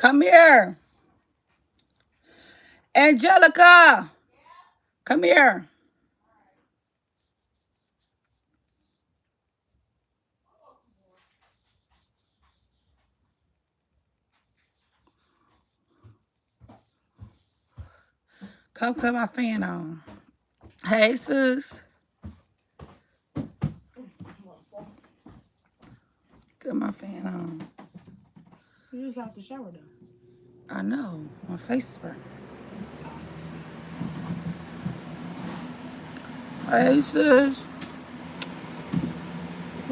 Come here. Angelica, come here. Come cut my fan on. Hey, sis. Cut my fan on. You just got the shower done. I know. My face is burnt. Hey, sis.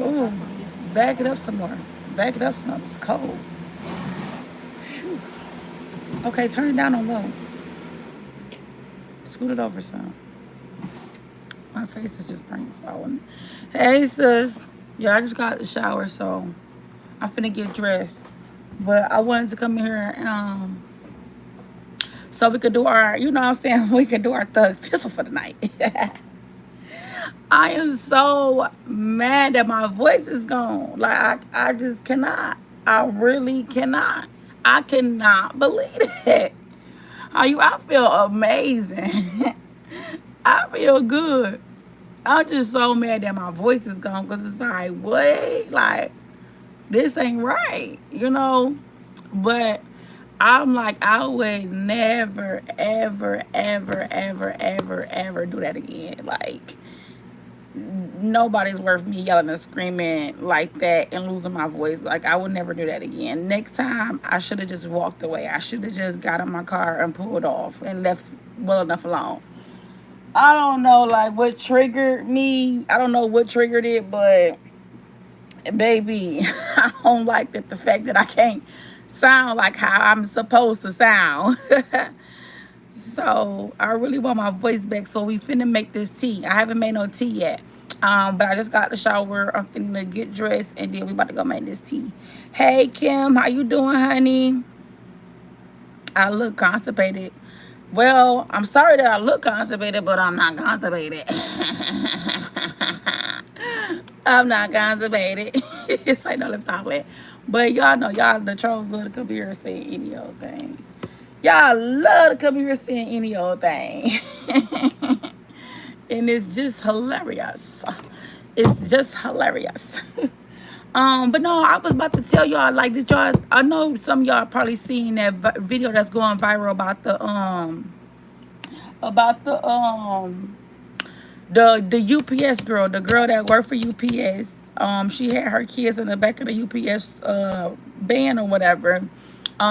Ooh, back it up some more. Back it up some. It's cold. Phew. Okay, turn it down on low. Scoot it over some. My face is just burnt. So, hey, sis. Yeah, I just got the shower, so I'm finna get dressed. But I wanted to come here, so we could do our, you know what I'm saying? We could do our thug pistol for the night. I am so mad that my voice is gone. Like, I just cannot. I really cannot. I cannot believe it. How you? I feel amazing. I feel good. I'm just so mad that my voice is gone because it's like, what? Like, this ain't right, you know? But I'm like, I would never, ever, ever, ever, ever, ever do that again. Like, nobody's worth me yelling and screaming like that and losing my voice. Like, I would never do that again. Next time, I should have just walked away. I should have just got in my car and pulled off and left well enough alone. I don't know, like, what triggered me. I don't know what triggered it, but baby, I don't like that the fact that I can't sound like how I'm supposed to sound. So I really want my voice back. So we finna make this tea. I haven't made no tea yet. But I just got the shower. I'm finna get dressed and then we about to go make this tea. Hey Kim, how you doing, honey? I look constipated. Well, I'm sorry that I look constipated, but I'm not constipated. I'm not constipated. It's like no, let's talk about. But y'all know, y'all the trolls love to come here and say any old thing. Y'all love to come here and say any old thing. And it's just hilarious. It's just hilarious. But no, I was about to tell y'all, like, did y'all, I know some of y'all probably seen that video that's going viral about the UPS girl, the girl that worked for UPS. She had her kids in the back of the UPS van or whatever.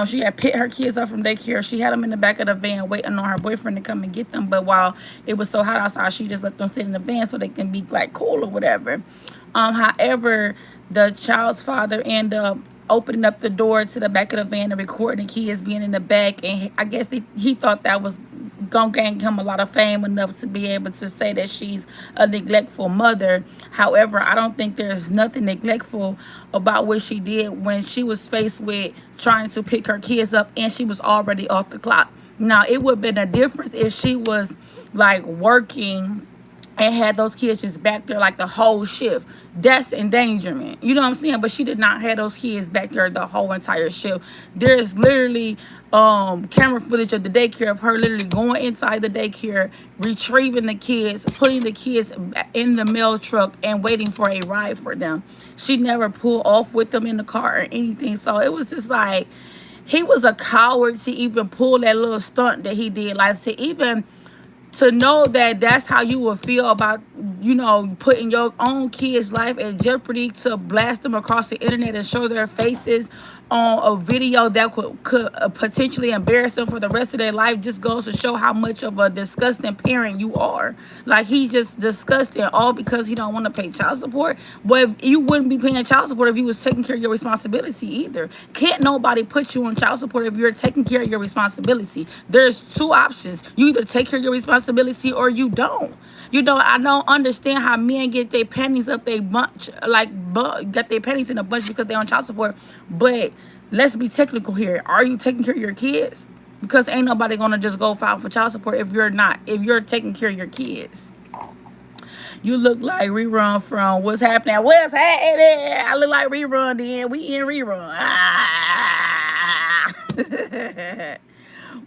She had picked her kids up from daycare. She had them in the back of the van waiting on her boyfriend to come and get them. But while it was so hot outside, she just let them sit in the van so they can be like cool or whatever. However, the child's father ended up opening up the door to the back of the van and recording the kids being in the back. And I guess he thought that was gonna gain him a lot of fame enough to be able to say that she's a neglectful mother. However, I don't think there's nothing neglectful about what she did when she was faced with trying to pick her kids up and she was already off the clock. Now, it would have been a difference if she was like working and had those kids just back there like the whole shift. That's endangerment. You know what I'm saying? But she did not have those kids back there the whole entire shift. There's literally camera footage of the daycare of her literally going inside the daycare, retrieving the kids, putting the kids in the mail truck and waiting for a ride for them. She never pulled off with them in the car or anything. So it was just like, he was a coward to even pull that little stunt that he did. Like, to even to know that that's how you would feel about, you know, putting your own kids' life at jeopardy, to blast them across the internet and show their faces on a video that could potentially embarrass them for the rest of their life, just goes to show how much of a disgusting parent you are. Like, he's just disgusting, all because he don't want to pay child support. But if you wouldn't be paying child support if you was taking care of your responsibility either. Can't nobody put you on child support if you're taking care of your responsibility. There's two options. You either take care of your responsibility or you don't. You know, I don't understand how men get their panties up they bunch, like, get their panties in a bunch because they're on child support. But let's be technical here. Are you taking care of your kids? Because ain't nobody gonna just go file for child support if you're not. If you're taking care of your kids. You look like Rerun from What's Happening. What's happening? I look like Rerun then. We in Rerun. Ah.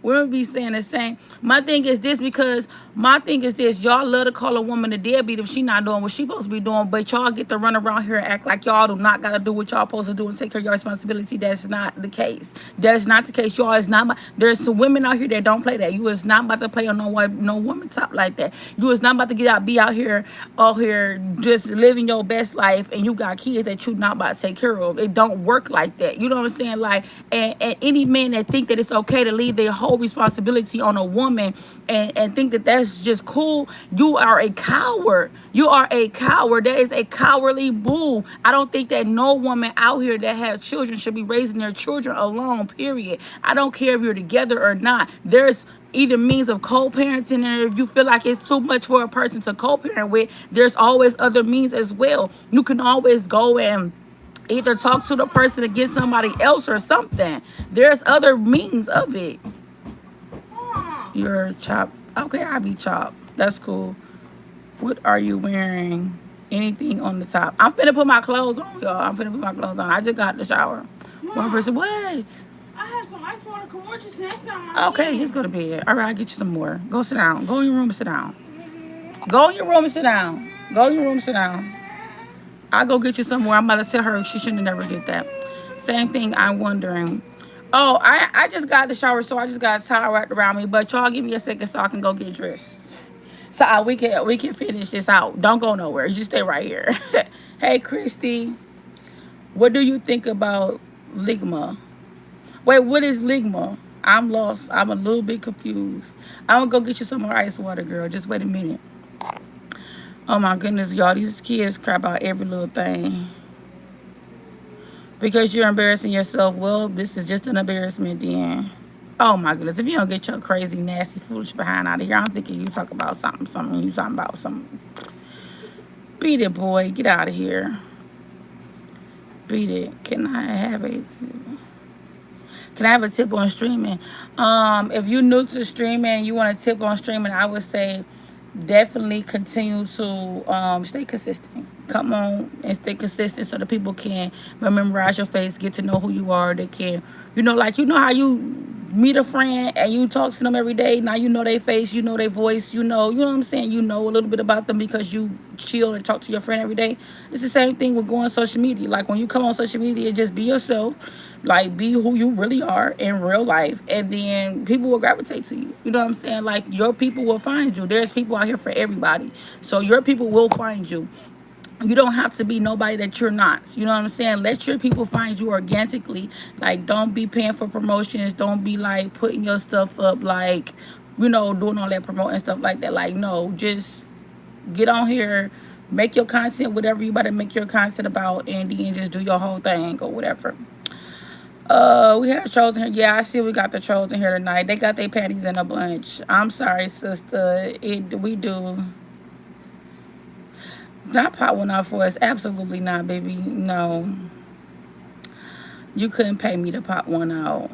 We'll be saying the same. My thing is this, because my thing is this: y'all love to call a woman a deadbeat if she not doing what she supposed to be doing, but y'all get to run around here and act like y'all do not gotta do what y'all supposed to do and take care of your responsibility. That's not the case. That's not the case. Y'all is not. There's some women out here that don't play that. You is not about to play on no woman top like that. You is not about to be out here just living your best life, and you got kids that you not about to take care of. It don't work like that. You know what I'm saying? Like, and any man that think that it's okay to leave their whole responsibility on a woman and think that that's just cool, you are a coward. You are a coward. That is a cowardly move. I don't think that no woman out here that has children should be raising their children alone, period. I don't care if you're together or not. There's either means of co-parenting, and if you feel like it's too much for a person to co-parent with, there's always other means as well. You can always go and either talk to the person to get somebody else or something. There's other means of it. You're chopped. Okay, I'll be chopped. That's cool. What are you wearing? Anything on the top? I'm finna put my clothes on, y'all. I'm finna put my clothes on. I just got the shower. Mom, One person, what? I have some ice water. Come on, just next time. My Okay, hand. just go to bed. All right, I'll get you some more. Go sit down. Go in your room and sit down. Go in your room and sit down. Go in your room and sit down. I'll go get you some more. I'm about to tell her she shouldn't have never did that. Same thing, I'm wondering. Oh, I just got the shower, so I just got a towel wrapped around me. But y'all give me a second so I can go get dressed. So we can finish this out. Don't go nowhere. Just stay right here. Hey, Christy. What do you think about ligma? Wait, what is ligma? I'm lost. I'm a little bit confused. I'm gonna go get you some more ice water, girl. Just wait a minute. Oh my goodness, y'all. These kids crap out every little thing. Because you're embarrassing yourself. Well, this is just an embarrassment then. Oh my goodness. If you don't get your crazy, nasty, foolish behind out of here, I'm thinking you talk about something. You talking about something. Beat it, boy. Get out of here. Beat it. Can I have a tip on streaming? If you're new to streaming and you want a tip on streaming, I would say definitely continue to stay consistent. Come on and stay consistent so the people can memorize your face, get to know who you are. They can, like, how you meet a friend and you talk to them every day. Now you know their face, you know their voice, you know what I'm saying? You know a little bit about them because you chill and talk to your friend every day. It's the same thing with going on social media. Like, when you come on social media, just be yourself. Like, be who you really are in real life, and then people will gravitate to you. You know what I'm saying? Like, your people will find you. There's people out here for everybody. So your people will find you. You don't have to be nobody that you're not. You know what I'm saying? Let your people find you organically. Like, don't be paying for promotions. Don't be, like, putting your stuff up, like, doing all that promoting stuff like that. Like, no, just get on here, make your content whatever you about to make your content about, and then just do your whole thing or whatever. We have trolls in here. Yeah, I see we got the trolls in here tonight. They got their panties in a bunch. I'm sorry, sister. We do. Not pot one out for us. Absolutely not, baby. No. You couldn't pay me to pop one out.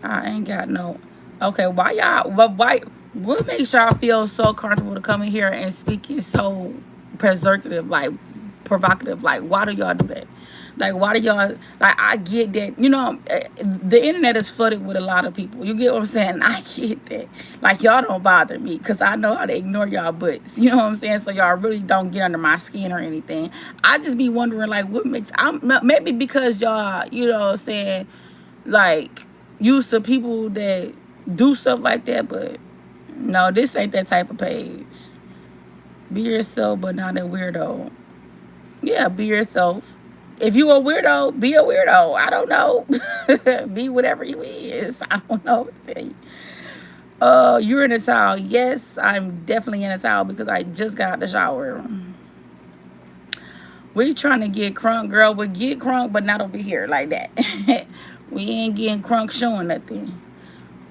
I ain't got no. Okay, why y'all? What makes y'all feel so comfortable to come in here and speaking so provocative? Like, why do y'all do that? Like, why do y'all, like, I get that, the internet is flooded with a lot of people. You get what I'm saying? I get that. Like, y'all don't bother me because I know how to ignore y'all butts. You know what I'm saying? So y'all really don't get under my skin or anything. I just be wondering, like, what makes, maybe because y'all, saying, like, used to people that do stuff like that, but no, this ain't that type of page. Be yourself, but not a weirdo. Yeah, be yourself. If you a weirdo, be a weirdo. I don't know. Be whatever you is. I don't know what to tell you. You're in a towel. Yes, I'm definitely in a towel because I just got out the shower. We trying to get crunk, girl. We get crunk, but not over here like that. We ain't getting crunk showing nothing.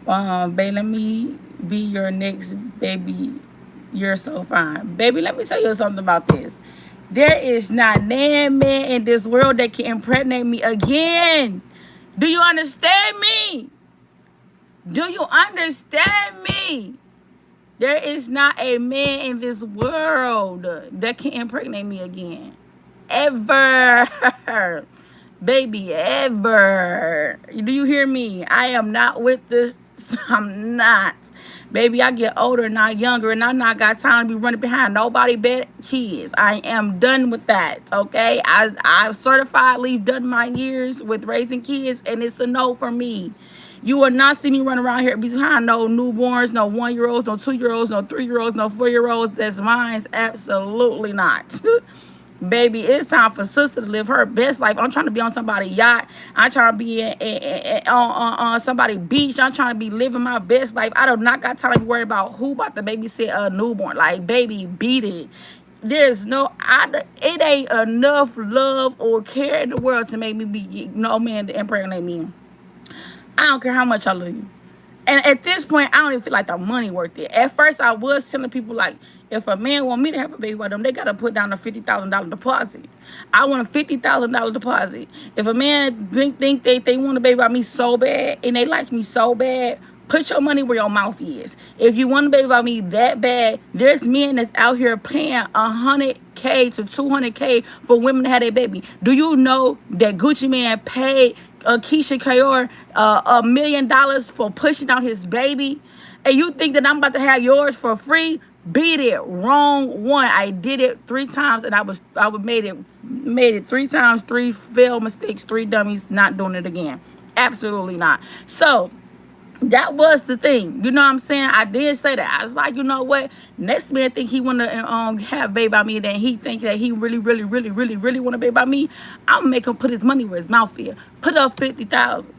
Babe, let me be your next baby. You're so fine. Baby, let me tell you something about this. There is not nan man in this world that can impregnate me again. Do you understand me? Do you understand me? There is not a man in this world that can impregnate me again. Ever. baby, ever. Do you hear me? I am not with this. I'm not. Baby, I get older, not younger, and I not got time to be running behind nobody but kids. I am done with that, okay? I've certifiedly done my years with raising kids, and it's a no for me. You will not see me run around here behind no newborns, no 1-year-olds, no 2-year-olds, no 3-year-olds, no 4-year-olds. That's mine. Absolutely not. Baby, it's time for sister to live her best life. I'm trying to be on somebody's yacht. I'm trying to be on somebody's beach. I'm trying to be living my best life. I do not got time to be worried about who about to babysit a newborn. Like, baby, beat it. There's it ain't enough love or care in the world to make me be no man to impregnate me. I don't care how much I love you. And at this point, I don't even feel like the money worth it. At first, I was telling people, like, if a man want me to have a baby with them, they got to put down a $50,000 deposit. I want a $50,000 deposit. If a man think they want a baby by me so bad and they like me so bad, put your money where your mouth is. If you want a baby by me that bad, there's men that's out here paying $100K to $200K for women to have their baby. Do you know that Gucci Man paid Keisha Kayor $1 million for pushing out his baby? And you think that I'm about to have yours for free? Beat it. Wrong one. I did it 3 times, and I made it 3 times, 3 failed mistakes, 3 dummies. Not doing it again. Absolutely not. So that was the thing. You know what I'm saying? I did say that. I was like, you know what? Next man think he want to have a baby by me, then he think that he really want a baby by me. I'm going to make him put his money where his mouth is. Put up 50,000.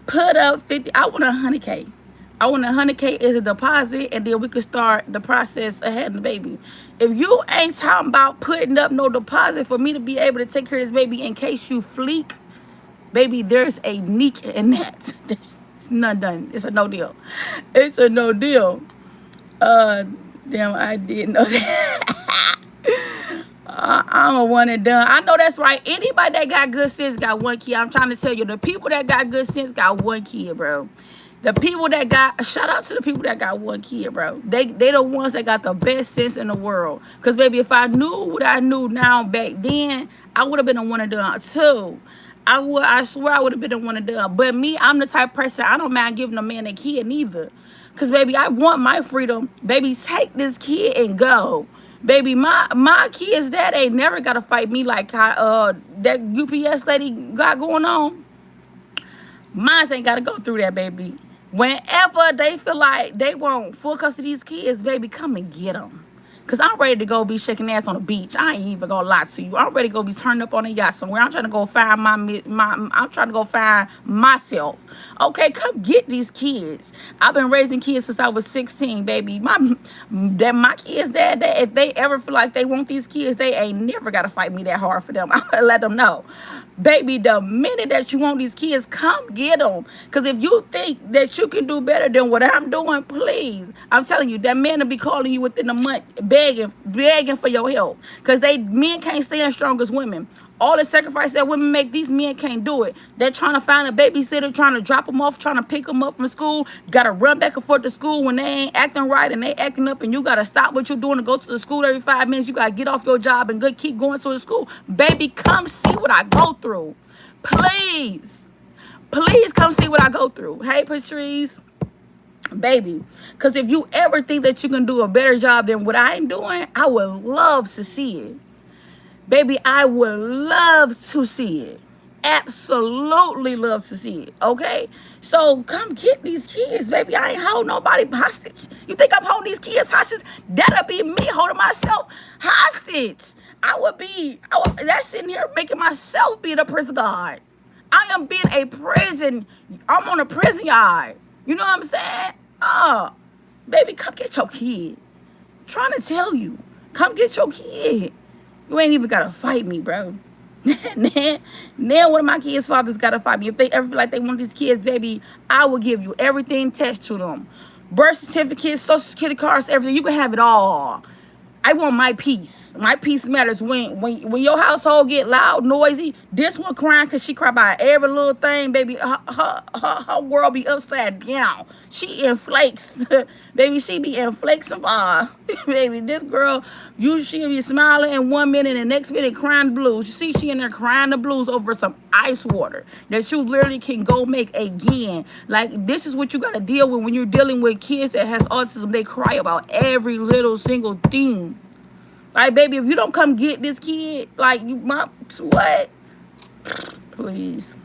Put up 50. I want 100K. I want 100K as a deposit, and then we could start the process of having the baby. If you ain't talking about putting up no deposit for me to be able to take care of this baby in case you fleek, baby, there's a niche in that. It's not done. It's a no deal. It's a no deal. Damn, I didn't know that. I'm a one and done. I know that's right. Anybody that got good sense got 1 kid. I'm trying to tell you, the people that got good sense got 1 kid, bro. The people that got, shout out to the people that got 1 kid, bro. They the ones that got the best sense in the world. Because, baby, if I knew what I knew now back then, I would have been a one and done too. I swear I would have been a one and done. But me, I'm the type of person, I don't mind giving a man a kid neither. Because, baby, I want my freedom. Baby, take this kid and go. Baby, my kids, dad ain't never got to fight me like how that UPS lady got going on. Mine ain't got to go through that, baby. Whenever they feel like they want full custody of these kids, baby, come and get them. Because I'm ready to go be shaking ass on the beach. I ain't even going to lie to you. I'm ready to go be turned up on a yacht somewhere. I'm trying to go find I'm trying to go find myself. Okay, come get these kids. I've been raising kids since I was 16, baby. My kids, dad, if they ever feel like they want these kids, they ain't never got to fight me that hard for them. I'm going to let them know. Baby, the minute that you want these kids, come get them. Because if you think that you can do better than what I'm doing, please. I'm telling you, that man will be calling you within a month, begging for your help. Because men can't stand strong as women. All the sacrifice that women make, these men can't do it. They're trying to find a babysitter, trying to drop them off, trying to pick them up from school. Got to run back and forth to school when they ain't acting right and they acting up, and you got to stop what you're doing to go to the school every 5 minutes. You got to get off your job and keep going to the school. Baby, come see what I go through. Please. Please come see what I go through. Hey, Patrice. Baby, because if you ever think that you can do a better job than what I'm doing, I would love to see it. Baby, I would love to see it. Absolutely love to see it. Okay? So come get these kids, baby. I ain't holding nobody hostage. You think I'm holding these kids hostage? That'll be me holding myself hostage. That's sitting here making myself be the prison guard. I am being a prison. I'm on a prison yard. You know what I'm saying? Oh, baby, come get your kid. I'm trying to tell you. Come get your kid. You ain't even got to fight me, bro. Now one of my kids' fathers got to fight me. If they ever feel like they want these kids, baby, I will give you everything attached to them. Birth certificates, social security cards, everything. You can have it all. I want my peace. My peace matters. When your household get loud, noisy, this one crying because she cry about every little thing, baby. Her world be upside down. She in flakes. Baby, she be in flakes of baby, this girl, she'll be smiling in 1 minute and the next minute crying the blues. You see, she in there crying the blues over some ice water that you literally can go make again. Like, this is what you got to deal with when you're dealing with kids that has autism. They cry about every little single thing. Like, baby, if you don't come get this kid, like, what? Please.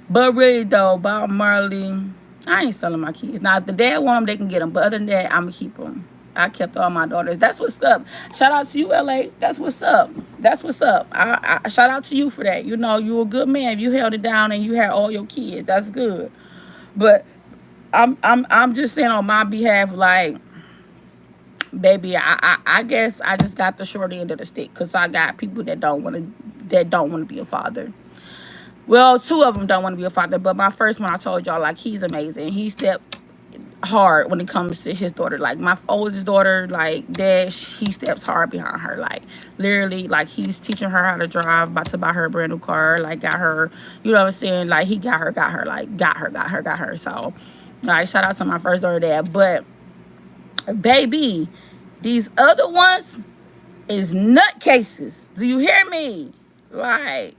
But really, though, Bob Marley, I ain't selling my kids. Now, if the dad want them, they can get them. But other than that, I'm going to keep them. I kept all my daughters. That's what's up. Shout out to you, LA. That's what's up. That's what's up. I shout out to you for that. You know, you a good man. You held it down and you had all your kids. That's good. But I'm just saying on my behalf, like, baby, I guess I just got the short end of the stick because I got people that don't want to be a father. Well, 2 of them don't want to be a father, but my first one, I told y'all, like, he's amazing. He stepped hard when it comes to his daughter. Like, my oldest daughter, like, dad, he steps hard behind her. Like, literally, like, he's teaching her how to drive, about to buy her a brand new car, like, got her, you know what I'm saying? Like, he got her, like, got her. So, like, shout out to my first daughter dad. But, baby, these other ones is nutcases. Do you hear me? Like,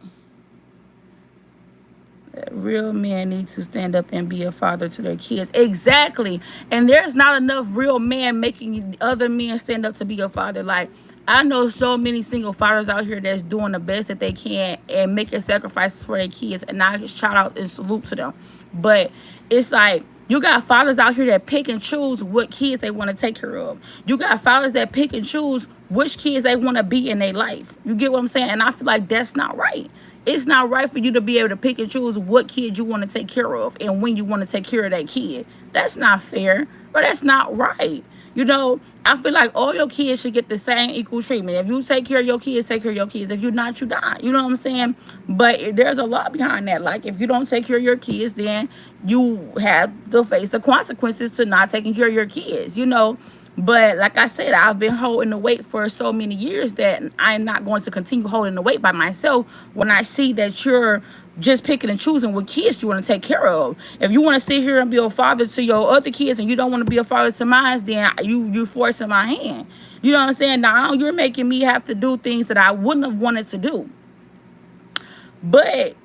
real men need to stand up and be a father to their kids. Exactly. And there's not enough real men making other men stand up to be a father. Like, I know so many single fathers out here that's doing the best that they can and making sacrifices for their kids. And I just shout out and salute to them. But it's like, you got fathers out here that pick and choose what kids they want to take care of. You got fathers that pick and choose which kids they want to be in their life. You get what I'm saying? And I feel like that's not right. It's not right for you to be able to pick and choose what kid you want to take care of and when you want to take care of that kid. That's not fair, but that's not right. You know, I feel like all your kids should get the same equal treatment. If you take care of your kids, take care of your kids. If you're not, you die. You know what I'm saying? But there's a lot behind that. Like, if you don't take care of your kids, then you have to face the consequences to not taking care of your kids, you know. But like I said, I've been holding the weight for so many years that I'm not going to continue holding the weight by myself when I see that you're just picking and choosing what kids you want to take care of. If you want to sit here and be a father to your other kids and you don't want to be a father to mine, then you're forcing my hand. You know what I'm saying? Now you're making me have to do things that I wouldn't have wanted to do. But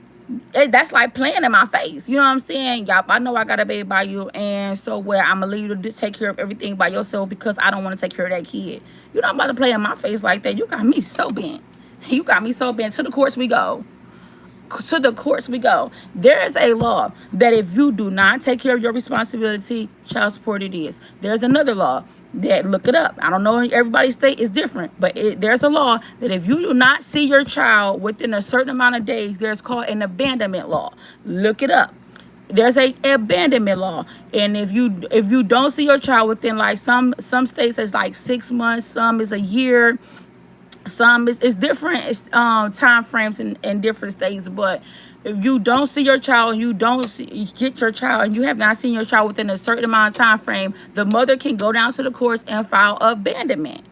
that's like playing in my face. You know what I'm saying? Y'all, I know I got a baby by you, and so where I'm going to leave you to take care of everything by yourself because I don't want to take care of that kid. You're not about to play in my face like that. You got me so bent. You got me so bent. To the courts we go. To the courts we go. There is a law that if you do not take care of your responsibility, child support it is. There's another law that, look it up. I don't know, everybody's state is different, but there's a law that if you do not see your child within a certain amount of days, there's called an abandonment law. Look it up. There's a abandonment law, and if you don't see your child within, like, some states it's like 6 months, some is a year, some it's different time frames in different states. But if you don't see your child and you don't get your child and you have not seen your child within a certain amount of time frame, the mother can go down to the courts and file abandonment.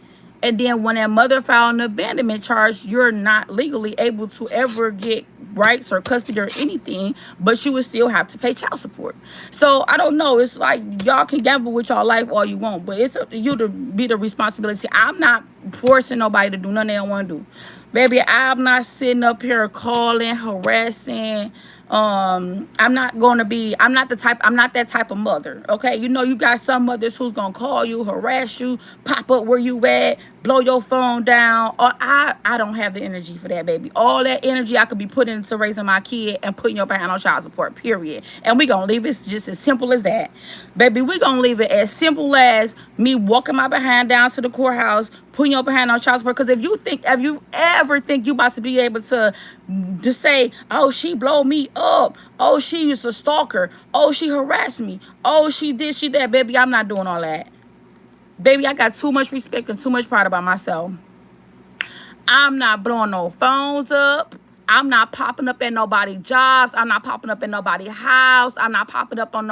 And then when that mother filed an abandonment charge, you're not legally able to ever get rights or custody or anything, but you would still have to pay child support. So I don't know. It's like y'all can gamble with y'all life all you want, but it's up to you to be the responsibility. I'm not forcing nobody to do nothing they don't want to do. Baby, I'm not sitting up here calling, harassing. I'm not that type of mother. Okay. You know, you got some mothers who's gonna call you, harass you, pop up where you at, blow your phone down. Or I don't have the energy for that, baby. All that energy I could be putting into raising my kid and putting your behind on child support, period. And we gonna leave it just as simple as that. Baby, we gonna leave it as simple as me walking my behind down to the courthouse, putting your behind on child support. Because if you ever think you about to be able to say, oh, she blow me up, oh, she was a stalker, oh, she harassed me, oh, she did, she that, baby, I'm not doing all that. Baby, I got too much respect and too much pride about myself. I'm not blowing no phones up. I'm not popping up at nobody's jobs. I'm not popping up at nobody's house. I'm not popping up on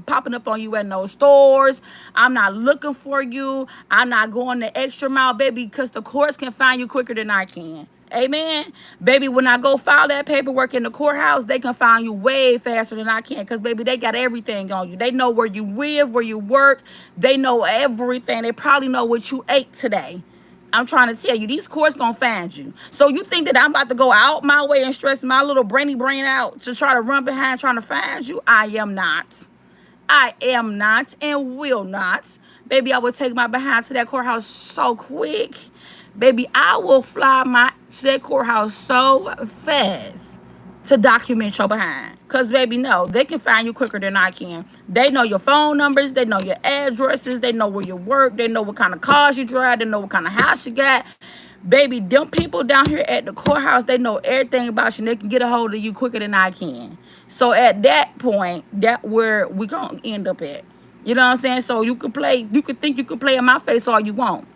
popping up on you at no stores. I'm not looking for you. I'm not going the extra mile, baby, because the courts can find you quicker than I can. Amen. Baby, when I go file that paperwork in the courthouse, they can find you way faster than I can. Because, baby, they got everything on you. They know where you live, where you work. They know everything. They probably know what you ate today. I'm trying to tell you, these courts gonna find you. So you think that I'm about to go out my way and stress my little brainy brain out to try to run behind trying to find you? I am not. I am not and will not. Baby, I will take my behind to that courthouse so quick. Baby, I will fly to that courthouse so fast to document your behind. Because, baby, no, they can find you quicker than I can. They know your phone numbers. They know your addresses. They know where you work. They know what kind of cars you drive. They know what kind of house you got. Baby, them people down here at the courthouse, they know everything about you. And they can get a hold of you quicker than I can. So, at that point, that's where we going to end up at. You know what I'm saying? So, you could think you could play in my face all you want.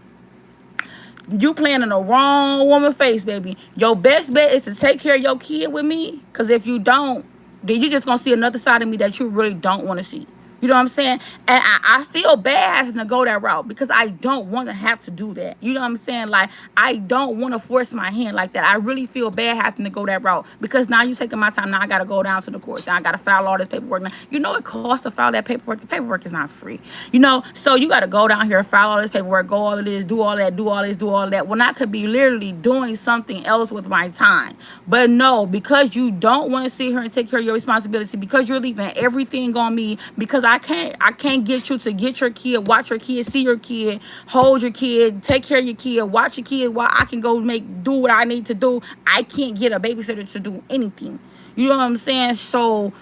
You playing in the wrong woman face, baby. Your best bet is to take care of your kid with me. Because if you don't, then you're just going to see another side of me that you really don't want to see. You know what I'm saying? And I feel bad having to go that route because I don't want to have to do that. You know what I'm saying? Like, I don't want to force my hand like that. I really feel bad having to go that route because now you're taking my time. Now I got to go down to the courts. Now I got to file all this paperwork. Now, you know it costs to file that paperwork. The paperwork is not free. You know, so you got to go down here, file all this paperwork, go all of this, do all that, do all this, do all that. When I could be literally doing something else with my time. But no, because you don't want to sit here and take care of your responsibility, because you're leaving everything on me, because I can't get you to get your kid, watch your kid, see your kid, hold your kid, take care of your kid, watch your kid while I can go do what I need to do. I can't get a babysitter to do anything. You know what I'm saying? So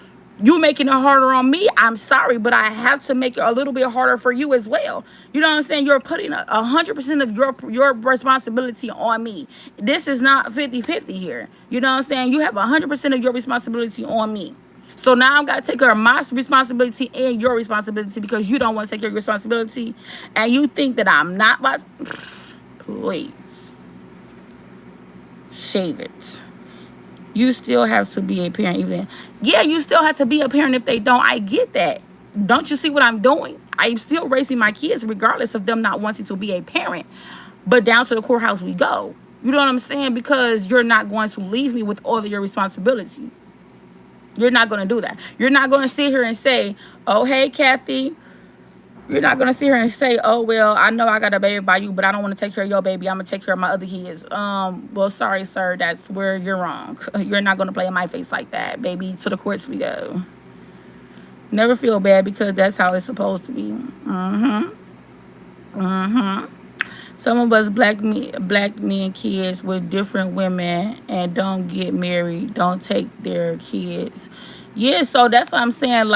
you making it harder on me, I'm sorry, but I have to make it a little bit harder for you as well. You know what I'm saying? You're putting 100% of your responsibility on me. This is not 50-50 here. You know what I'm saying? You have 100% of your responsibility on me. So now I've got to take care of my responsibility and your responsibility because you don't want to take care of your responsibility. And you think that I'm not about please. Shave it. You still have to be a parent even. Yeah, you still have to be a parent if they don't. I get that. Don't you see what I'm doing? I'm still raising my kids regardless of them not wanting to be a parent. But down to the courthouse we go. You know what I'm saying? Because you're not going to leave me with all of your responsibility. You're not going to do that. You're not going to sit here and say, oh, hey, Kathy. You're not going to sit here and say, oh, well, I know I got a baby by you, but I don't want to take care of your baby. I'm going to take care of my other kids. Well, sorry, sir. That's where you're wrong. You're not going to play in my face like that, baby. To the courts we go. Never feel bad because that's how it's supposed to be. Some of us black men kids with different women and don't get married, don't take their kids. Yeah, so that's what I'm saying.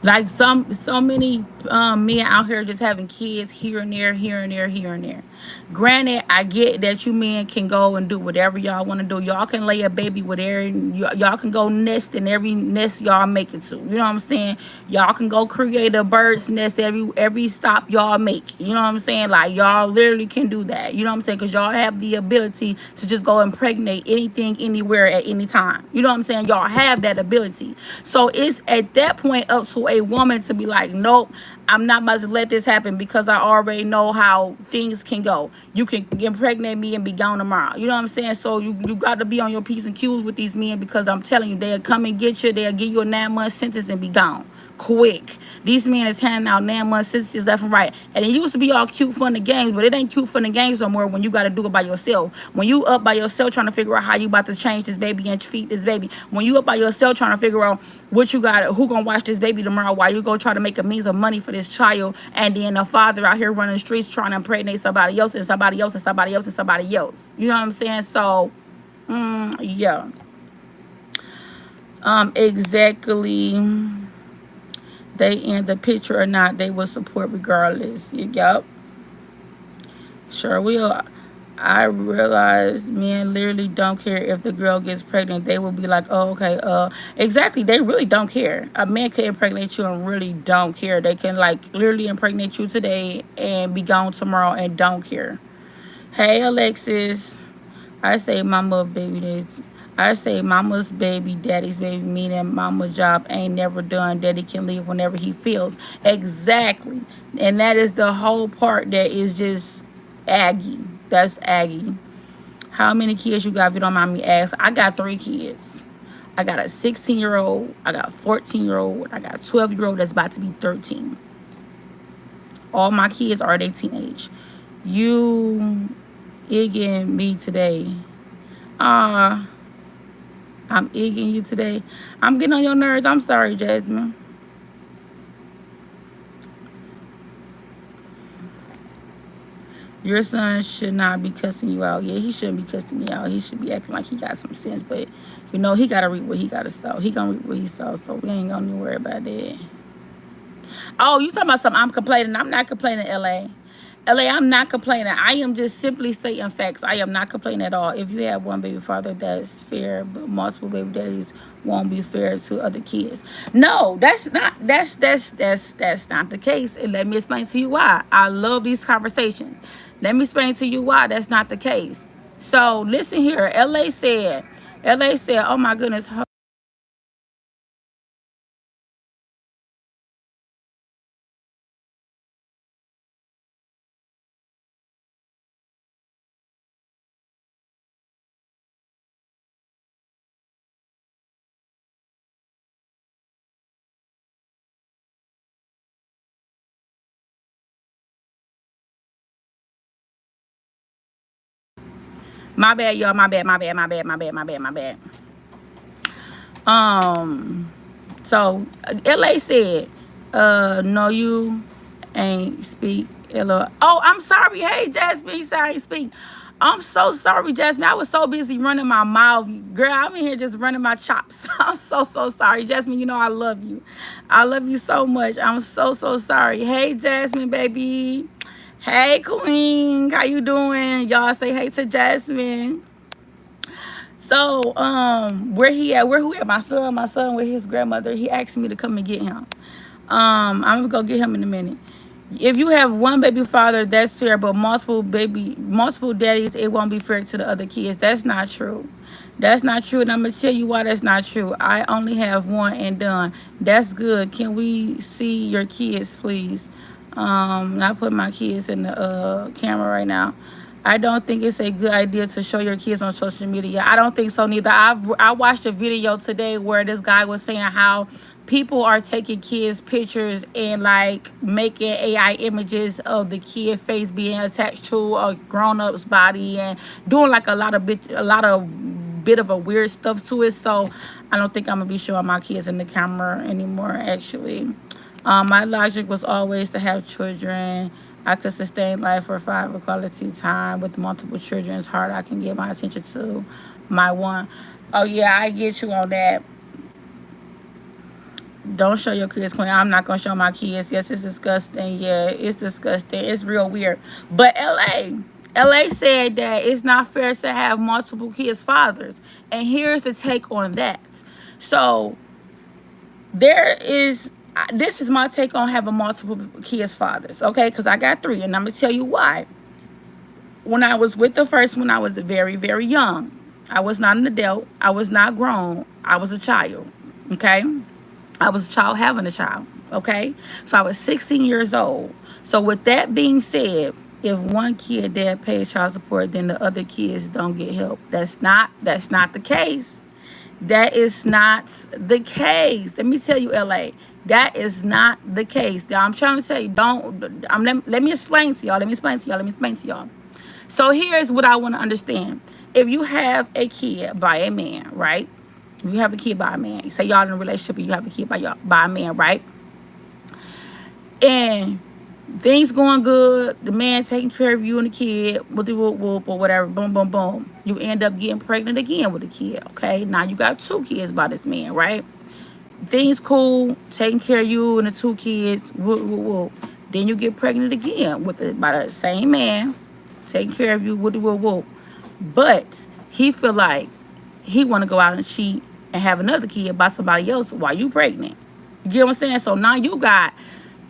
Like so many men out here just having kids here and there, here and there, here and there. Granted, I get that you men can go and do whatever y'all want to do. Y'all can lay a baby with y'all can go nest in every nest y'all make it to. You know what I'm saying? Y'all can go create a bird's nest every stop y'all make. You know what I'm saying? Like, y'all literally can do that. You know what I'm saying? Because y'all have the ability to just go impregnate anything, anywhere, at any time. You know what I'm saying? Y'all have that ability. So it's at that point up to a woman to be like, nope, I'm not about to let this happen because I already know how things can go. You can impregnate me and be gone tomorrow. You know what I'm saying? So you got to be on your P's and Q's with these men because I'm telling you, they'll come and get you. They'll give you a 9-month sentence and be gone. Quick. These men is handing out 9-month sentences left and right. And it used to be all cute, fun and games, but it ain't cute, fun and games no more when you got to do it by yourself. When you up by yourself trying to figure out how you about to change this baby and feed this baby. When you up by yourself trying to figure out what you got, who gonna watch this baby tomorrow while you go try to make a means of money for this child, and then the father out here running the streets trying to impregnate somebody else and somebody else and somebody else and somebody else. You know what I'm saying? So, yeah. Exactly. They in the picture or not, they will support regardless. Yup. Sure will. I realize men literally don't care if the girl gets pregnant. They will be like, oh, okay, exactly. They really don't care. A man can impregnate you and really don't care. They can like literally impregnate you today and be gone tomorrow and don't care. Hey, Alexis. I say mama baby days. I say mama's baby, daddy's baby, meaning mama's job ain't never done. Daddy can leave whenever he feels. Exactly. And that is the whole part that is just Aggie. That's Aggie. How many kids you got if you don't mind me asking? I got 3 kids. I got a 16-year-old, I got a 14-year-old, I got a 12-year-old that's about to be 13. All my kids are their teenage. You egging me today. I'm egging you today. I'm getting on your nerves. I'm sorry, Jasmine. Your son should not be cussing you out. Yeah, he shouldn't be cussing me out. He should be acting like he got some sense. But, you know, he got to reap what he got to sow. He going to reap what he sow. So we ain't going to worry about that. Oh, you talking about something? I'm complaining. I'm not complaining, LA. LA, I'm not complaining. I am just simply stating facts. I am not complaining at all. If you have one baby father, that's fair, but multiple baby daddies won't be fair to other kids. No, that's not the case. And let me explain to you why. I love these conversations. Let me explain to you why that's not the case. So listen here. LA said, oh my goodness. My bad, y'all. My bad. So LA said, no, you ain't speak. LA. Oh, I'm sorry. Hey, Jasmine, you said I ain't speak. I'm so sorry, Jasmine. I was so busy running my mouth. Girl, I'm in here just running my chops. I'm so sorry. Jasmine, you know I love you. I love you so much. I'm so sorry. Hey, Jasmine, baby. Hey, Queen. How you doing? Y'all say hey to Jasmine. So, where he at? Where who at? My son with his grandmother. He asked me to come and get him. I'm gonna go get him in a minute. If you have one baby father, that's fair, but multiple daddies, it won't be fair to the other kids. That's not true. That's not true, and I'm gonna tell you why that's not true. I only have one and done. That's good. Can we see your kids, please? Not put my kids in the camera right now. I don't think it's a good idea to show your kids on social media. I don't think so neither. I watched a video today where this guy was saying how people are taking kids' pictures and like making AI images of the kid face being attached to a grown-up's body and doing like a lot of bit of a weird stuff to it. So I don't think I'm gonna be showing my kids in the camera anymore, actually. My logic was always to have children. I could sustain life for 5 of quality time with multiple children. It's hard. I can give my attention to my one. Oh yeah, I get you on that. Don't show your kids, Queen. I'm not gonna show my kids. Yes, it's disgusting. Yeah, it's disgusting. It's real weird. But LA said that it's not fair to have multiple kids' fathers. And here's the take on that. So this is my take on having multiple kids' fathers, okay? Because I got 3, and I'm gonna tell you why. When I was with the first one, I was very, very young. I was not an adult. I was not grown. I was a child, okay? I was a child having a child, okay? So I was 16 years old. So with that being said, if one kid dad pays child support, then the other kids don't get help. That's not the case. That is not the case. Let me tell you, LA, that is not the case. Now, I'm trying to tell you, let me explain to y'all. So here's what I want to understand. If you have a kid by a man, right? You have a kid by a man. You say y'all in a relationship and you have a kid by a man, right? And things going good. The man taking care of you and the kid, whoop whoop or whatever. Boom, boom, boom. You end up getting pregnant again with the kid. Okay, now you got 2 kids by this man, right? Things cool, taking care of you and the 2 kids. Whoop, whoop, whoop. Then you get pregnant again by the same man. taking care of you, woody woo woo. But he feel like he want to go out and cheat and have another kid by somebody else while you pregnant. You get what I'm saying? So now you got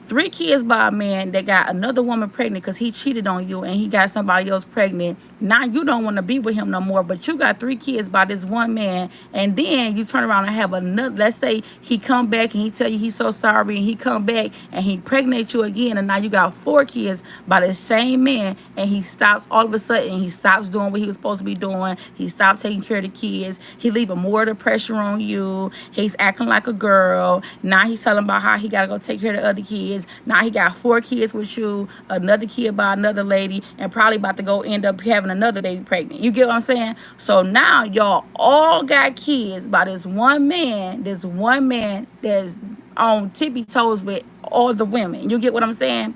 3 kids by a man that got another woman pregnant because he cheated on you and he got somebody else pregnant. Now you don't want to be with him no more, but you got 3 kids by this one man, and then you turn around and have another. Let's say he come back and he tell you he's so sorry, and he come back and he pregnant you again, and now you got 4 kids by the same man, and he stops all of a sudden. He stops doing what he was supposed to be doing. He stopped taking care of the kids. He leaving more of the pressure on you. He's acting like a girl. Now he's telling about how he got to go take care of the other kids. Now he got 4 kids with you, another kid by another lady, and probably about to go end up having another baby pregnant. You get what I'm saying? So now y'all all got kids by this one man that's on tippy toes with all the women. You get what I'm saying?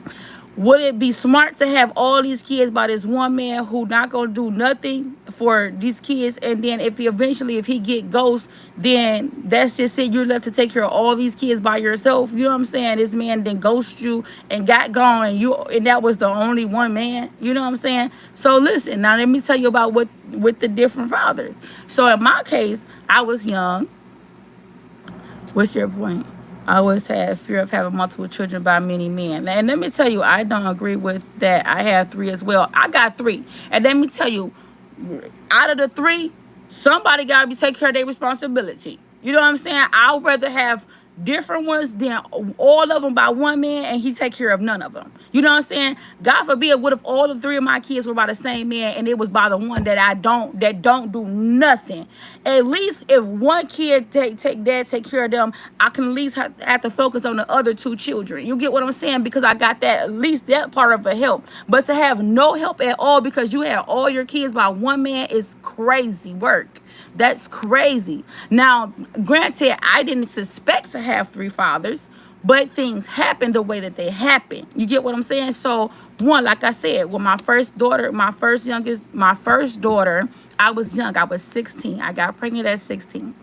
Would it be smart to have all these kids by this one man who not gonna do nothing for these kids, and then if he get ghost, then that's just it. You're left to take care of all these kids by yourself. You know what I'm saying? This man then ghost you and got gone, and that was the only one man. You know what I'm saying? So listen, now let me tell you about what with the different fathers. So in my case, I was young. What's your point? I always had fear of having multiple children by many men. And let me tell you, I don't agree with that. I have 3 as well. I got 3. And let me tell you, out of the 3, somebody got to be taking care of their responsibility. You know what I'm saying? I'd rather have different ones than all of them by one man and he take care of none of them. You know what I'm saying? God forbid, what if all the 3 of my kids were by the same man and it was by the one that don't do nothing? At least if one kid take care of them, I can at least have to focus on the other 2 children. You get what I'm saying? Because I got that, at least that part of a help. But to have no help at all because you had all your kids by one man is crazy work. That's crazy. Now, granted, I didn't suspect to have 3 fathers, but things happen the way that they happen. You get what I'm saying? So, one, like I said, with my first daughter, my first daughter, I was young. I was 16. I got pregnant at 16.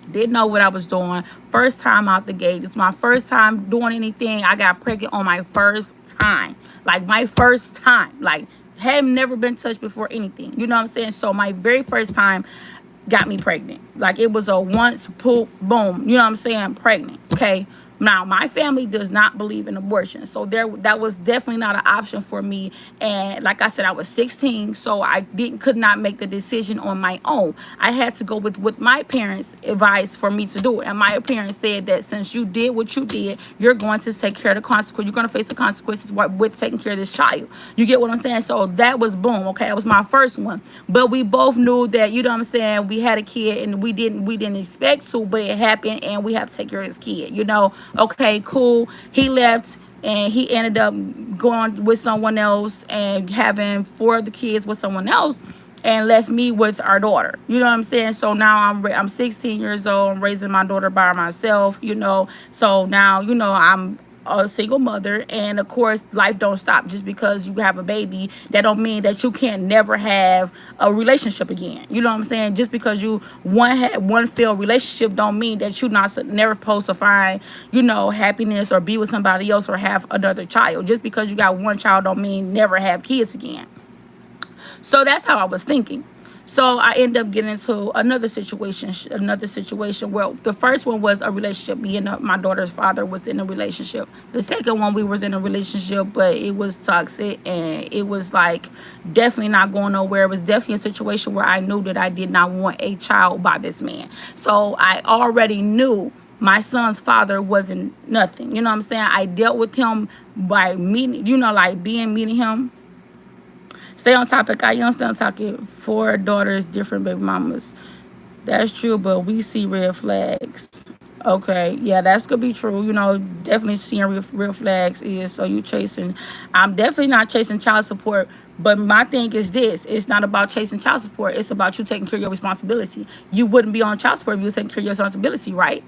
Didn't know what I was doing. First time out the gate. It's my first time doing anything. I got pregnant on my first time. Like, my first time. Like, had never been touched before anything. You know what I'm saying? So, my very first time got me pregnant. Like, it was a once, poop, boom. You know what I'm saying? Pregnant. Okay. Now, my family does not believe in abortion. So that was definitely not an option for me. And like I said, I was 16, so I could not make the decision on my own. I had to go with what my parents advised for me to do. And my parents said that since you did what you did, you're going to take care of the consequences. You're going to face the consequences with taking care of this child. You get what I'm saying? So that was boom. Okay, that was my first one. But we both knew that, you know what I'm saying, we had a kid and we didn't expect to, but it happened and we have to take care of this kid, you know. Okay, cool. He left and he ended up going with someone else and having 4 of the kids with someone else and left me with our daughter. You know what I'm saying? So now I'm 16 years old. I'm raising my daughter by myself, you know. So now, you know, I'm a single mother, and of course life don't stop. Just because you have a baby, that don't mean that you can't never have a relationship again. You know what I'm saying? Just because you had one failed relationship don't mean that you're not never supposed to find, you know, happiness or be with somebody else or have another child. Just because you got one child don't mean never have kids again. So that's how I was thinking. So I ended up getting into another situation where the first one was a relationship. Me and my daughter's father was in a relationship. The second one, we was in a relationship, but it was toxic and it was like definitely not going nowhere. It was definitely a situation where I knew that I did not want a child by this man. So I already knew my son's father wasn't nothing. You know what I'm saying? I dealt with him by meeting, you know, like meeting him. Stay on topic. I am stay on topic. 4 daughters, different baby mamas. That's true, but we see red flags. Okay, yeah, that's gonna be true. You know, definitely seeing real flags is so you chasing. I'm definitely not chasing child support, but my thing is this: it's not about chasing child support. It's about you taking care of your responsibility. You wouldn't be on child support if you were taking care of your responsibility, right?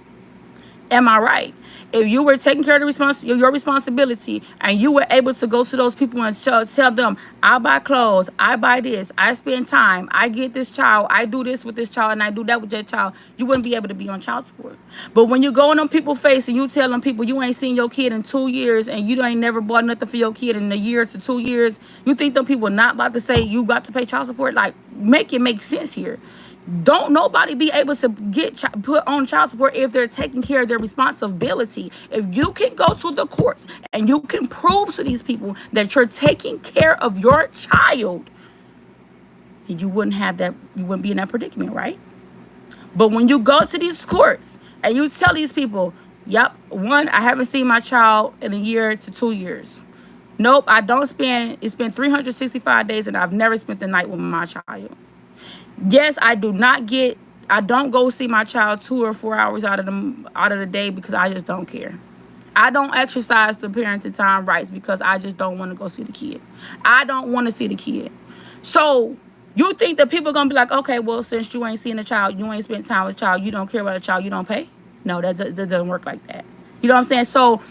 Am I right? If you were taking care of your responsibility, and you were able to go to those people and tell them, I buy clothes, I buy this, I spend time, I get this child, I do this with this child, and I do that with that child, you wouldn't be able to be on child support. But when you go in on people's face and you tell them people you ain't seen your kid in 2 years and you ain't never bought nothing for your kid in a year to 2 years, you think them people not about to say you got to pay child support? Like, make it make sense here. Don't nobody be able to get put on child support if they're taking care of their responsibility. If you can go to the courts and you can prove to these people that you're taking care of your child, you wouldn't have that, you wouldn't be in that predicament, right? But when you go to these courts and you tell these people, yep, one, I haven't seen my child in a year to 2 years. Nope, I don't spend, it's been 365 days and I've never spent the night with my child. Yes, I don't go see my child 2 or 4 hours out of the day because I just don't care. I don't exercise the parenting time rights because I just don't want to go see the kid. I don't want to see the kid. So you think that people are going to be like, okay, well, since you ain't seen a child, you ain't spent time with a child, you don't care about a child, you don't pay? No, that doesn't work like that. You know what I'm saying? So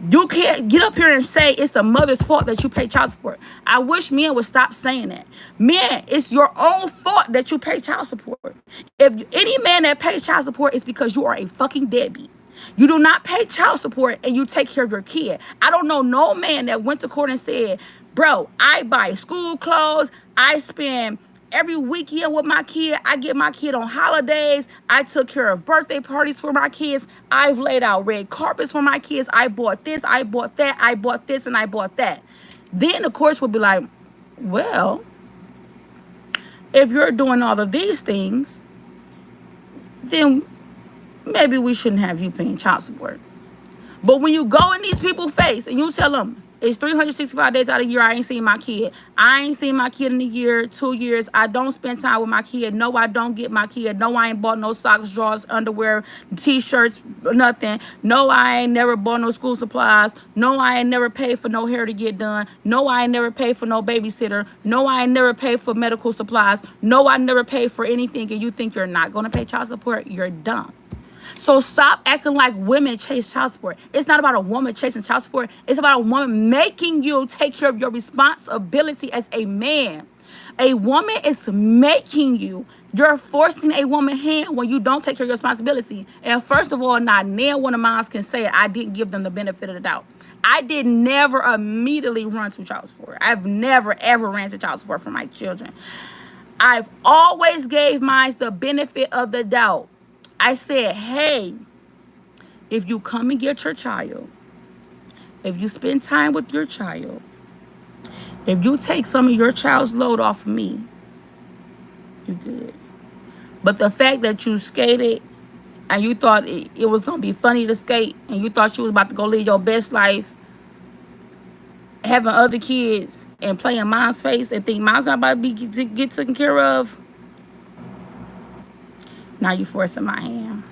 you can't get up here and say it's the mother's fault that you pay child support. I wish men would stop saying that. Men, it's your own fault that you pay child support. If any man that pays child support, it's because you are a fucking deadbeat. You do not pay child support and you take care of your kid. I don't know no man that went to court and said, bro, I buy school clothes, I spend every weekend with my kid, I get my kid on holidays, I took care of birthday parties for my kids, I've laid out red carpets for my kids, I bought this, I bought that, I bought this, and I bought that. Then the courts would be like, well, if you're doing all of these things, then maybe we shouldn't have you paying child support. But when you go in these people's face and you tell them, it's 365 days out of the year I ain't seen my kid. I ain't seen my kid in a year, 2 years. I don't spend time with my kid. No, I don't get my kid. No, I ain't bought no socks, drawers, underwear, t-shirts, nothing. No, I ain't never bought no school supplies. No, I ain't never paid for no hair to get done. No, I ain't never paid for no babysitter. No, I ain't never paid for medical supplies. No, I never paid for anything. And you think you're not going to pay child support? You're dumb. So stop acting like women chase child support. It's not about a woman chasing child support. It's about a woman making you take care of your responsibility as a man. A woman is making you. You're forcing a woman's hand when you don't take care of your responsibility. And first of all, not near one of mine can say I didn't give them the benefit of the doubt. I did never immediately run to child support. I've never, ever ran to child support for my children. I've always gave mine the benefit of the doubt. I said, hey, if you come and get your child, if you spend time with your child, if you take some of your child's load off of me, you're good. But the fact that you skated and you thought it was going to be funny to skate and you thought you was about to go live your best life, having other kids and playing mom's face and think mom's not about to get taken care of, now you forcing my hand.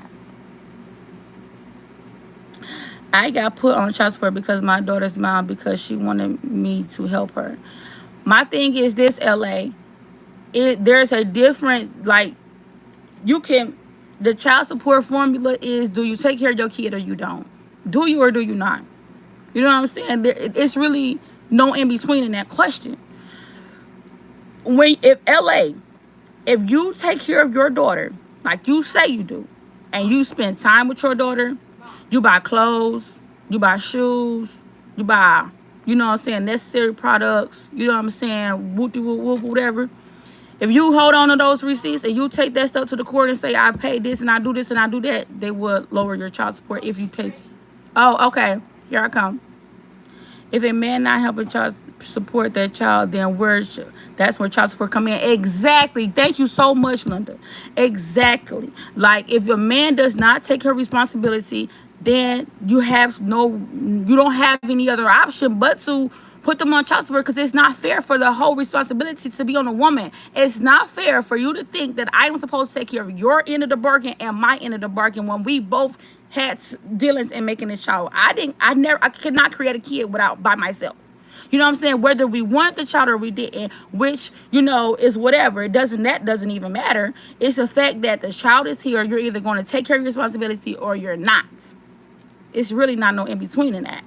I got put on child support because my daughter's mom, because she wanted me to help her. My thing is this, LA. There's a difference, like, the child support formula is, do you take care of your kid or you don't? Do you or do you not? You know what I'm saying? It's really no in between in that question. If you take care of your daughter, like you say you do, and you spend time with your daughter, you buy clothes, you buy shoes, you buy, you know what I'm saying, necessary products, you know what I'm saying, whatever. If you hold on to those receipts and you take that stuff to the court and say, I paid this and I do this and I do that, they will lower your child support if you pay. Oh, okay, here I come. If a man not helping child support that child, then that's where child support come in. Exactly. Thank you so much, Linda. Exactly. Like, if your man does not take her responsibility, then you don't have any other option but to put them on child support, because it's not fair for the whole responsibility to be on a woman. It's not fair for you to think that I am supposed to take care of your end of the bargain and my end of the bargain when we both had dealings in making this child. I could not create a kid by myself. You know what I'm saying? Whether we wanted the child or we didn't, which, is whatever. That doesn't even matter. It's the fact that the child is here. You're either going to take care of your responsibility or you're not. It's really not no in between in that.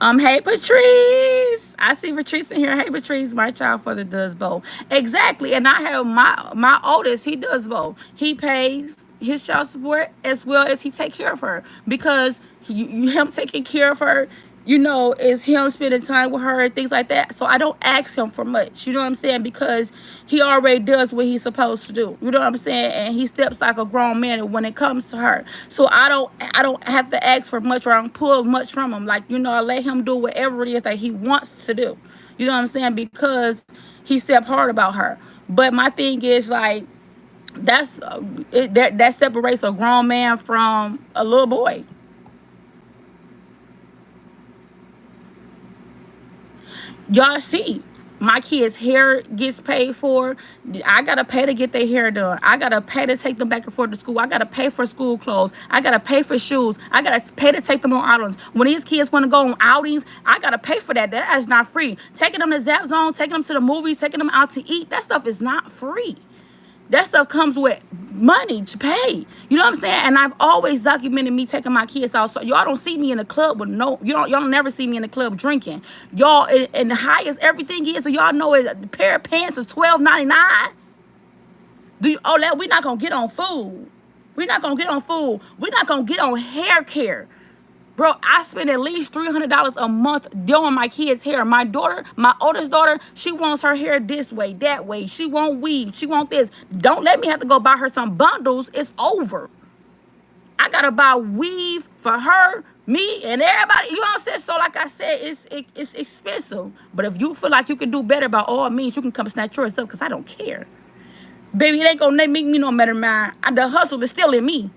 Hey Patrice. I see Patrice in here. Hey Patrice, my child father does both. Exactly. And I have my oldest, he does both. He pays his child support as well as he take care of her. Because him taking care of her, is him spending time with her and things like that. So I don't ask him for much. You know what I'm saying? Because he already does what he's supposed to do. You know what I'm saying? And he steps like a grown man when it comes to her. So I don't have to ask for much, or I don't pull much from him. Like, I let him do whatever it is that he wants to do. You know what I'm saying? Because he stepped hard about her. But my thing is, like, that separates a grown man from a little boy. Y'all see, my kids' hair gets paid for. I gotta pay to get their hair done. I gotta pay to take them back and forth to school. I gotta pay for school clothes. I gotta pay for shoes. I gotta pay to take them on outings. When these kids want to go on outings, I gotta pay for that. That is not free. Taking them to Zap Zone, taking them to the movies, taking them out to eat, that stuff is not free. That stuff comes with money to pay. You know what I'm saying? And I've always documented me taking my kids out. So y'all don't see me in the club with y'all don't never see me in the club drinking. Y'all, and the highest everything is, so y'all know, is a pair of pants is $12.99. We're not gonna get on food. We're not gonna get on food. We're not gonna get on hair care. Bro, I spend at least $300 a month doing my kids' hair. My daughter, my oldest daughter, she wants her hair this way, that way. She won't weave. She want this. Don't let me have to go buy her some bundles. It's over. I got to buy weave for her, me, and everybody. You know what I'm saying? So like I said, it's expensive. But if you feel like you can do better, by all means, you can come snatch yours up, because I don't care. Baby, it ain't going to make me no better man. The hustle is still in me.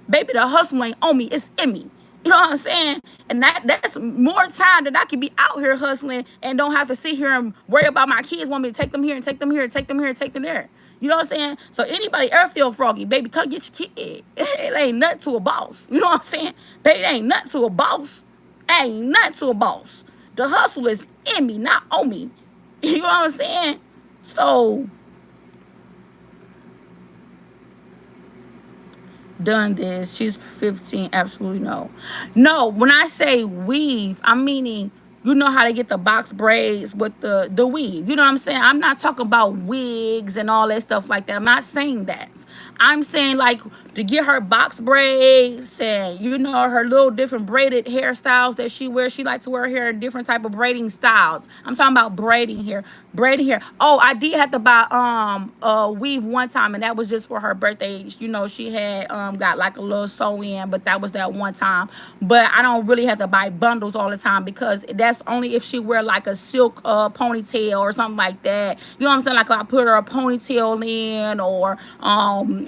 Baby, the hustle ain't on me. It's in me. You know what I'm saying? And that's more time that I can be out here hustling and don't have to sit here and worry about my kids want me to take them here and take them here and take them here and take them there. You know what I'm saying? So anybody ever feel froggy, baby, come get your kid. It ain't nothing to a boss. You know what I'm saying? Baby, it ain't nothing to a boss. Ain't nothing to a boss. The hustle is in me, not on me. You know what I'm saying? So done this. She's 15. Absolutely no. When I say weave, I'm meaning, you know how to get the box braids with the weave. You know what I'm saying? I'm not talking about wigs and all that stuff like that. I'm not saying that. I'm saying, like, to get her box braids and, her little different braided hairstyles that she wears. She likes to wear her hair in different type of braiding styles. I'm talking about braiding hair. Oh, I did have to buy a weave one time, and that was just for her birthday. She had got like a little sew in, but that was that one time. But I don't really have to buy bundles all the time, because that's only if she wear like a silk ponytail or something like that. You know what I'm saying? Like, I put her a ponytail in, or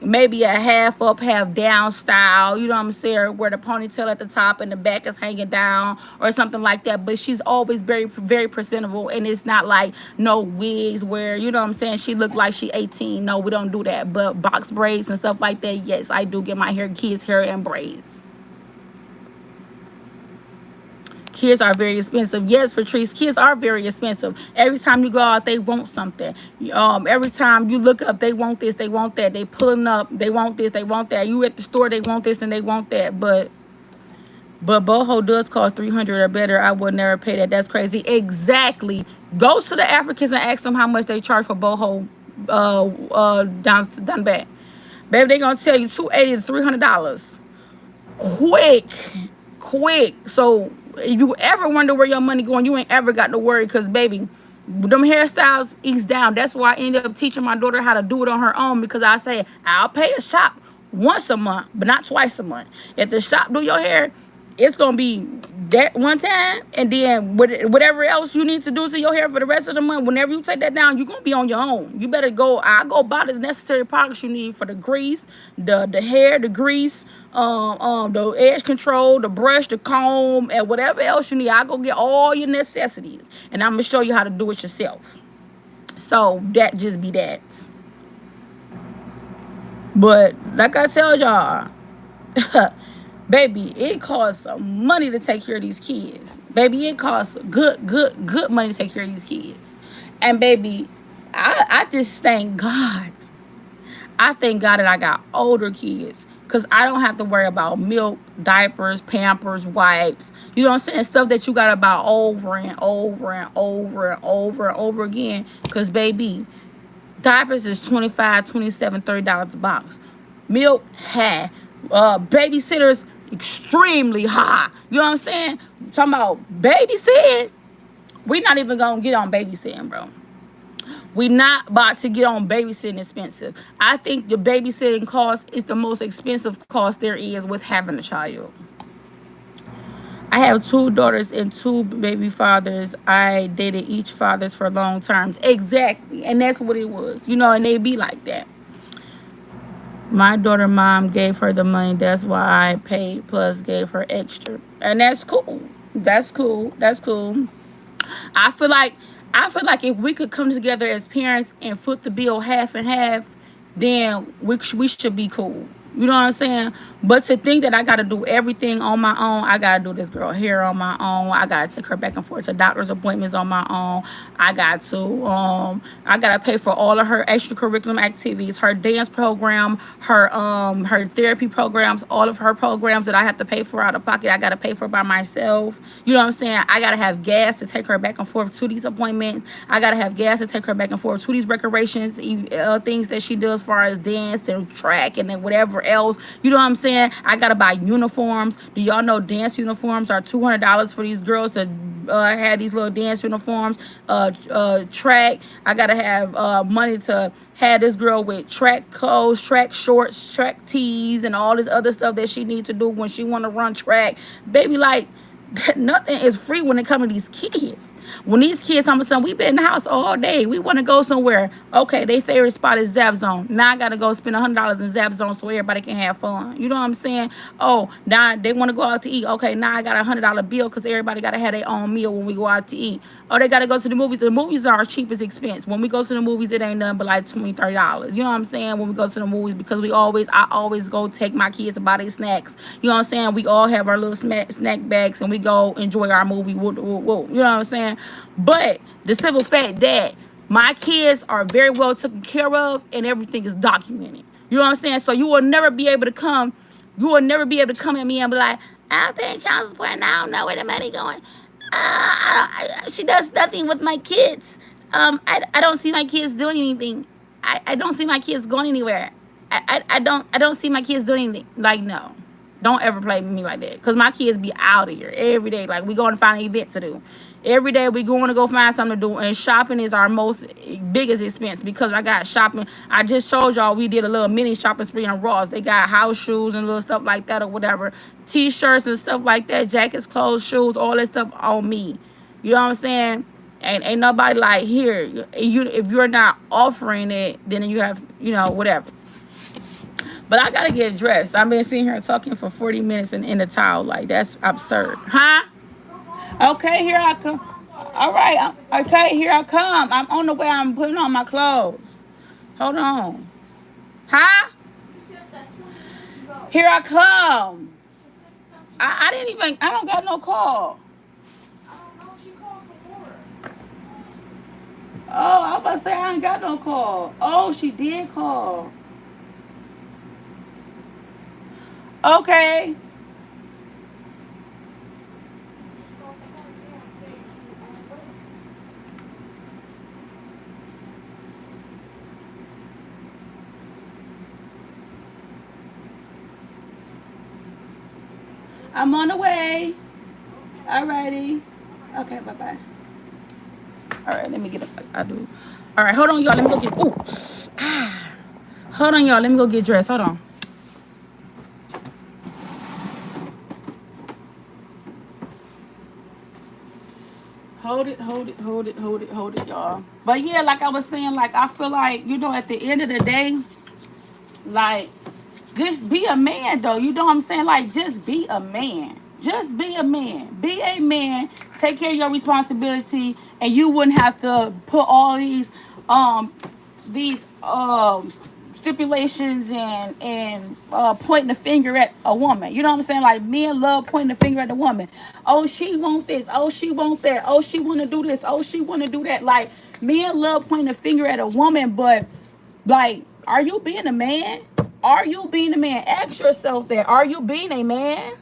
maybe a half up, half down style. You know what I'm saying? Where the ponytail at the top and the back is hanging down, or something like that. But she's always very, very presentable, and it's not like no wigs where, you know what I'm saying, she look like she 18. No, we don't do that. But box braids and stuff like that, yes, I do get my kids hair and braids. Kids are very expensive. Yes, Patrice, kids are very expensive. Every time you go out, they want something. Every time you look up, they want this, they want that. They pulling up, they want this, they want that. You at the store, they want this and they want that. But boho does cost $300 or better. I would never pay that. That's crazy. Exactly. Go to the Africans and ask them how much they charge for boho down back. Baby, they gonna tell you $280 to $300. Quick. So if you ever wonder where your money going, you ain't ever got to worry, because baby, them hairstyles ease down. That's why I ended up teaching my daughter how to do it on her own, because I say I'll pay a shop once a month, but not twice a month. If the shop do your hair, it's gonna be that one time, and then whatever else you need to do to your hair for the rest of the month, whenever you take that down, you're gonna be on your own. You better I'll go buy the necessary products you need for the grease, the hair, the grease, the edge control, the brush, the comb, and whatever else you need. I'll go get all your necessities, and I'm gonna show you how to do it yourself. So that just be that. But like I tell y'all, baby, it costs money to take care of these kids. Baby, it costs good money to take care of these kids. And baby, I just thank God. I thank God that I got older kids. Because I don't have to worry about milk, diapers, pampers, wipes. You know what I'm saying? Stuff that you got to buy over and over and over and over and over again. Because, baby, diapers is $25, $27, $30 a box. Milk, high. Babysitters, extremely high. You know what I'm saying? Talking about babysitting. We not even going to get on babysitting, bro. We not about to get on babysitting expensive. I think the babysitting cost is the most expensive cost there is with having a child. I have 2 daughters and 2 baby fathers. I dated each fathers for long terms. Exactly. And that's what it was. You know, and they be like that. My daughter mom gave her the money. That's why I paid plus gave her extra. And that's cool. That's cool. That's cool. I feel like if we could come together as parents and foot the bill half and half, then we should be cool. You know what I'm saying? But to think that I got to do everything on my own, I got to do this girl hair on my own. I got to take her back and forth to doctor's appointments on my own. I got to pay for all of her extracurricular activities, her dance program, her therapy programs, all of her programs that I have to pay for out of pocket. I got to pay for by myself. You know what I'm saying? I got to have gas to take her back and forth to these appointments. I got to have gas to take her back and forth to these recreations, things that she does as far as dance and track and then whatever else. You know what I'm saying? I gotta buy uniforms. Do y'all know dance uniforms are $200 for these girls to have these little dance uniforms? Track. I gotta have money to have this girl with track clothes, track shorts, track tees, and all this other stuff that she needs to do when she want to run track. Baby, like, nothing is free when it comes to these kids. When these kids, I'm saying, we been in the house all day. We want to go somewhere. Okay, their favorite spot is Zap Zone. Now I got to go spend $100 in Zap Zone so everybody can have fun. You know what I'm saying? Oh, now they want to go out to eat. Okay, now I got a $100 bill because everybody got to have their own meal when we go out to eat. Oh, they got to go to the movies. The movies are our cheapest expense. When we go to the movies, it ain't nothing but like $20, $30. You know what I'm saying? When we go to the movies, because I always go take my kids to buy their snacks. You know what I'm saying? We all have our little snack bags and we go enjoy our movie. Woo, woo, woo. You know what I'm saying? But the simple fact that my kids are very well taken care of and everything is documented. You know what I'm saying? So you will never be able to come at me and be like, I'm paying child support and I don't know where the money going. She does nothing with my kids. I don't see my kids doing anything. I don't see my kids going anywhere. I don't see my kids doing anything. Like, no. Don't ever play with me like that. Because my kids be out of here every day. Like, we going to find an event to do. Every day we going to go find something to do. And shopping is our biggest expense. Because I got shopping. I just showed y'all we did a little mini shopping spree on Ross. They got house shoes and little stuff like that or whatever. T-shirts and stuff like that. Jackets, clothes, shoes, all that stuff on me. You know what I'm saying? Ain't nobody like, here. If you're not offering it, then you have, whatever. But I gotta get dressed. I've been sitting here talking for 40 minutes in the towel. Like, that's absurd. Huh? Okay, here I come. All right. Okay, here I come. I'm on the way. I'm putting on my clothes. Hold on. Huh? Here I come. I don't got no call. Oh, I was about to say I ain't got no call. Oh, she did call. Okay. I'm on the way. Alrighty. Okay, bye-bye. Alright, let me get up. I do. Alright, hold on, y'all. Let me go get... Hold on, y'all. Let me go get dressed. Hold on. Hold it, y'all. But yeah, like I was saying, like, I feel like, at the end of the day, like, just be a man, though. You know what I'm saying? Like, just be a man. Just be a man. Be a man. Take care of your responsibility, and you wouldn't have to put all these stipulations and pointing the finger at a woman. You know what I'm saying? Like, men love pointing the finger at the woman. Oh, she want this. Oh, she want that. Oh, she want to do this. Oh, she want to do that. Like, men love pointing the finger at a woman, but, like, are you being a man? Are you being a man? Ask yourself that. Are you being a man?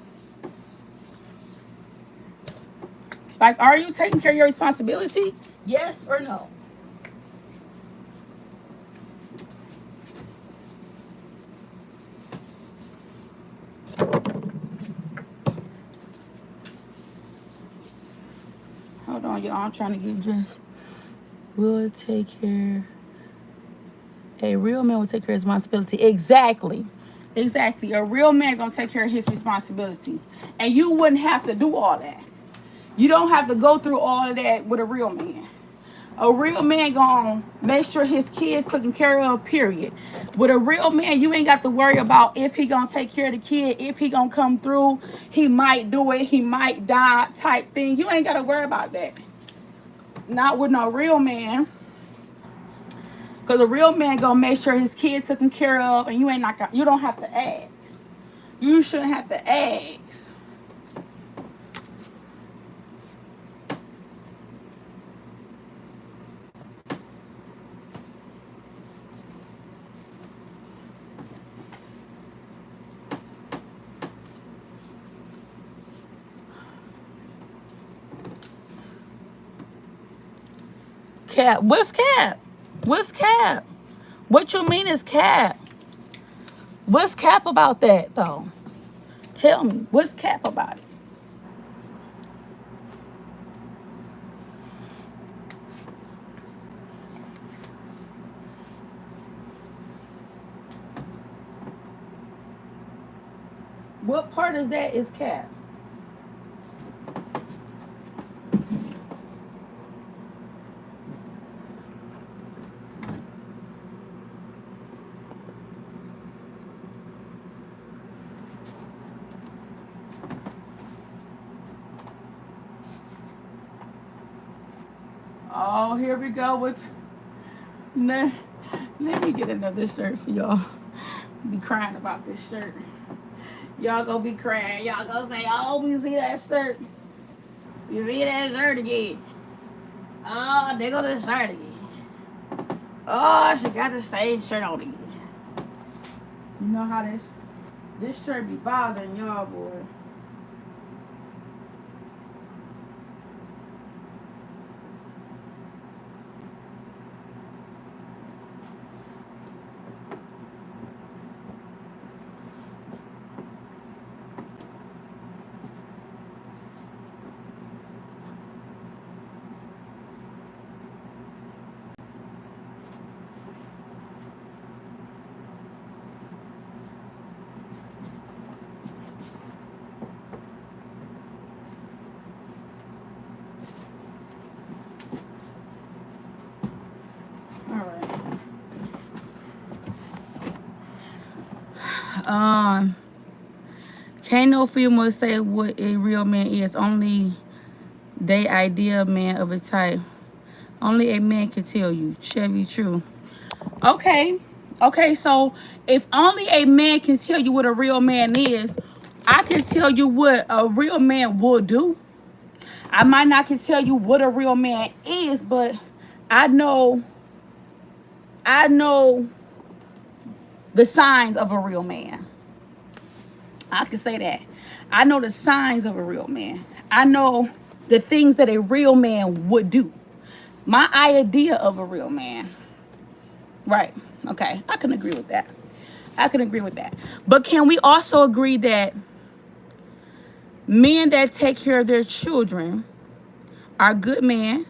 Like, are you taking care of your responsibility? Yes or no? Hold on, y'all. I'm trying to get dressed. Will take care. A real man will take care of his responsibility. Exactly. Exactly. A real man gonna take care of his responsibility. And you wouldn't have to do all that. You don't have to go through all of that with a real man. A real man gonna make sure his kids taken care of, period. With a real man, you ain't got to worry about if he gonna take care of the kid, if he gonna come through, he might do it, he might die type thing. You ain't got to worry about that. Not with no real man. Because a real man gonna make sure his kids taken care of, and you don't have to ask. You shouldn't have to ask. Cap. What's cap? What's cap? What you mean is cap? What's cap about that though? Tell me. What's cap about it? What part of that is cap? Oh, here we go with. Let me get another shirt for y'all. Be crying about this shirt. Y'all gonna be crying. Y'all gonna say, "Oh, we see that shirt. You see that shirt again. Oh, they go to the shirt again. Oh, she got the same shirt on again." You know how this shirt be bothering y'all, boy. All right. Can't no female say what a real man is. Only they ideal man of a type. Only a man can tell you. Chevy True. Okay. Okay, so if only a man can tell you what a real man is, I can tell you what a real man would do. I might not can tell you what a real man is, but I know the signs of a real man. I can say that. I know the signs of a real man. I know the things that a real man would do. My idea of a real man. Right. Okay. I can agree with that. I can agree with that. But can we also agree that men that take care of their children are good men?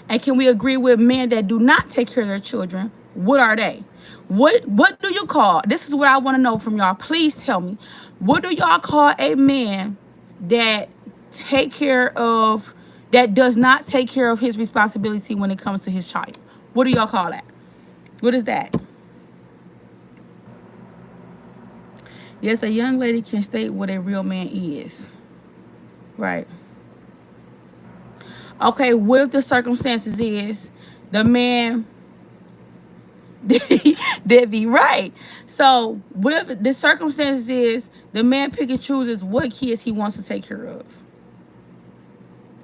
And can we agree with men that do not take care of their children? What are they? What do you call? This is what I want to know from y'all. Please tell me. What do y'all call a man that does not take care of his responsibility when it comes to his child? What do y'all call that? What is that? Yes, a young lady can state what a real man is. Right. Okay, what if the circumstances is the man they'd be right. So what if the circumstances is the man pick and chooses what kids he wants to take care of?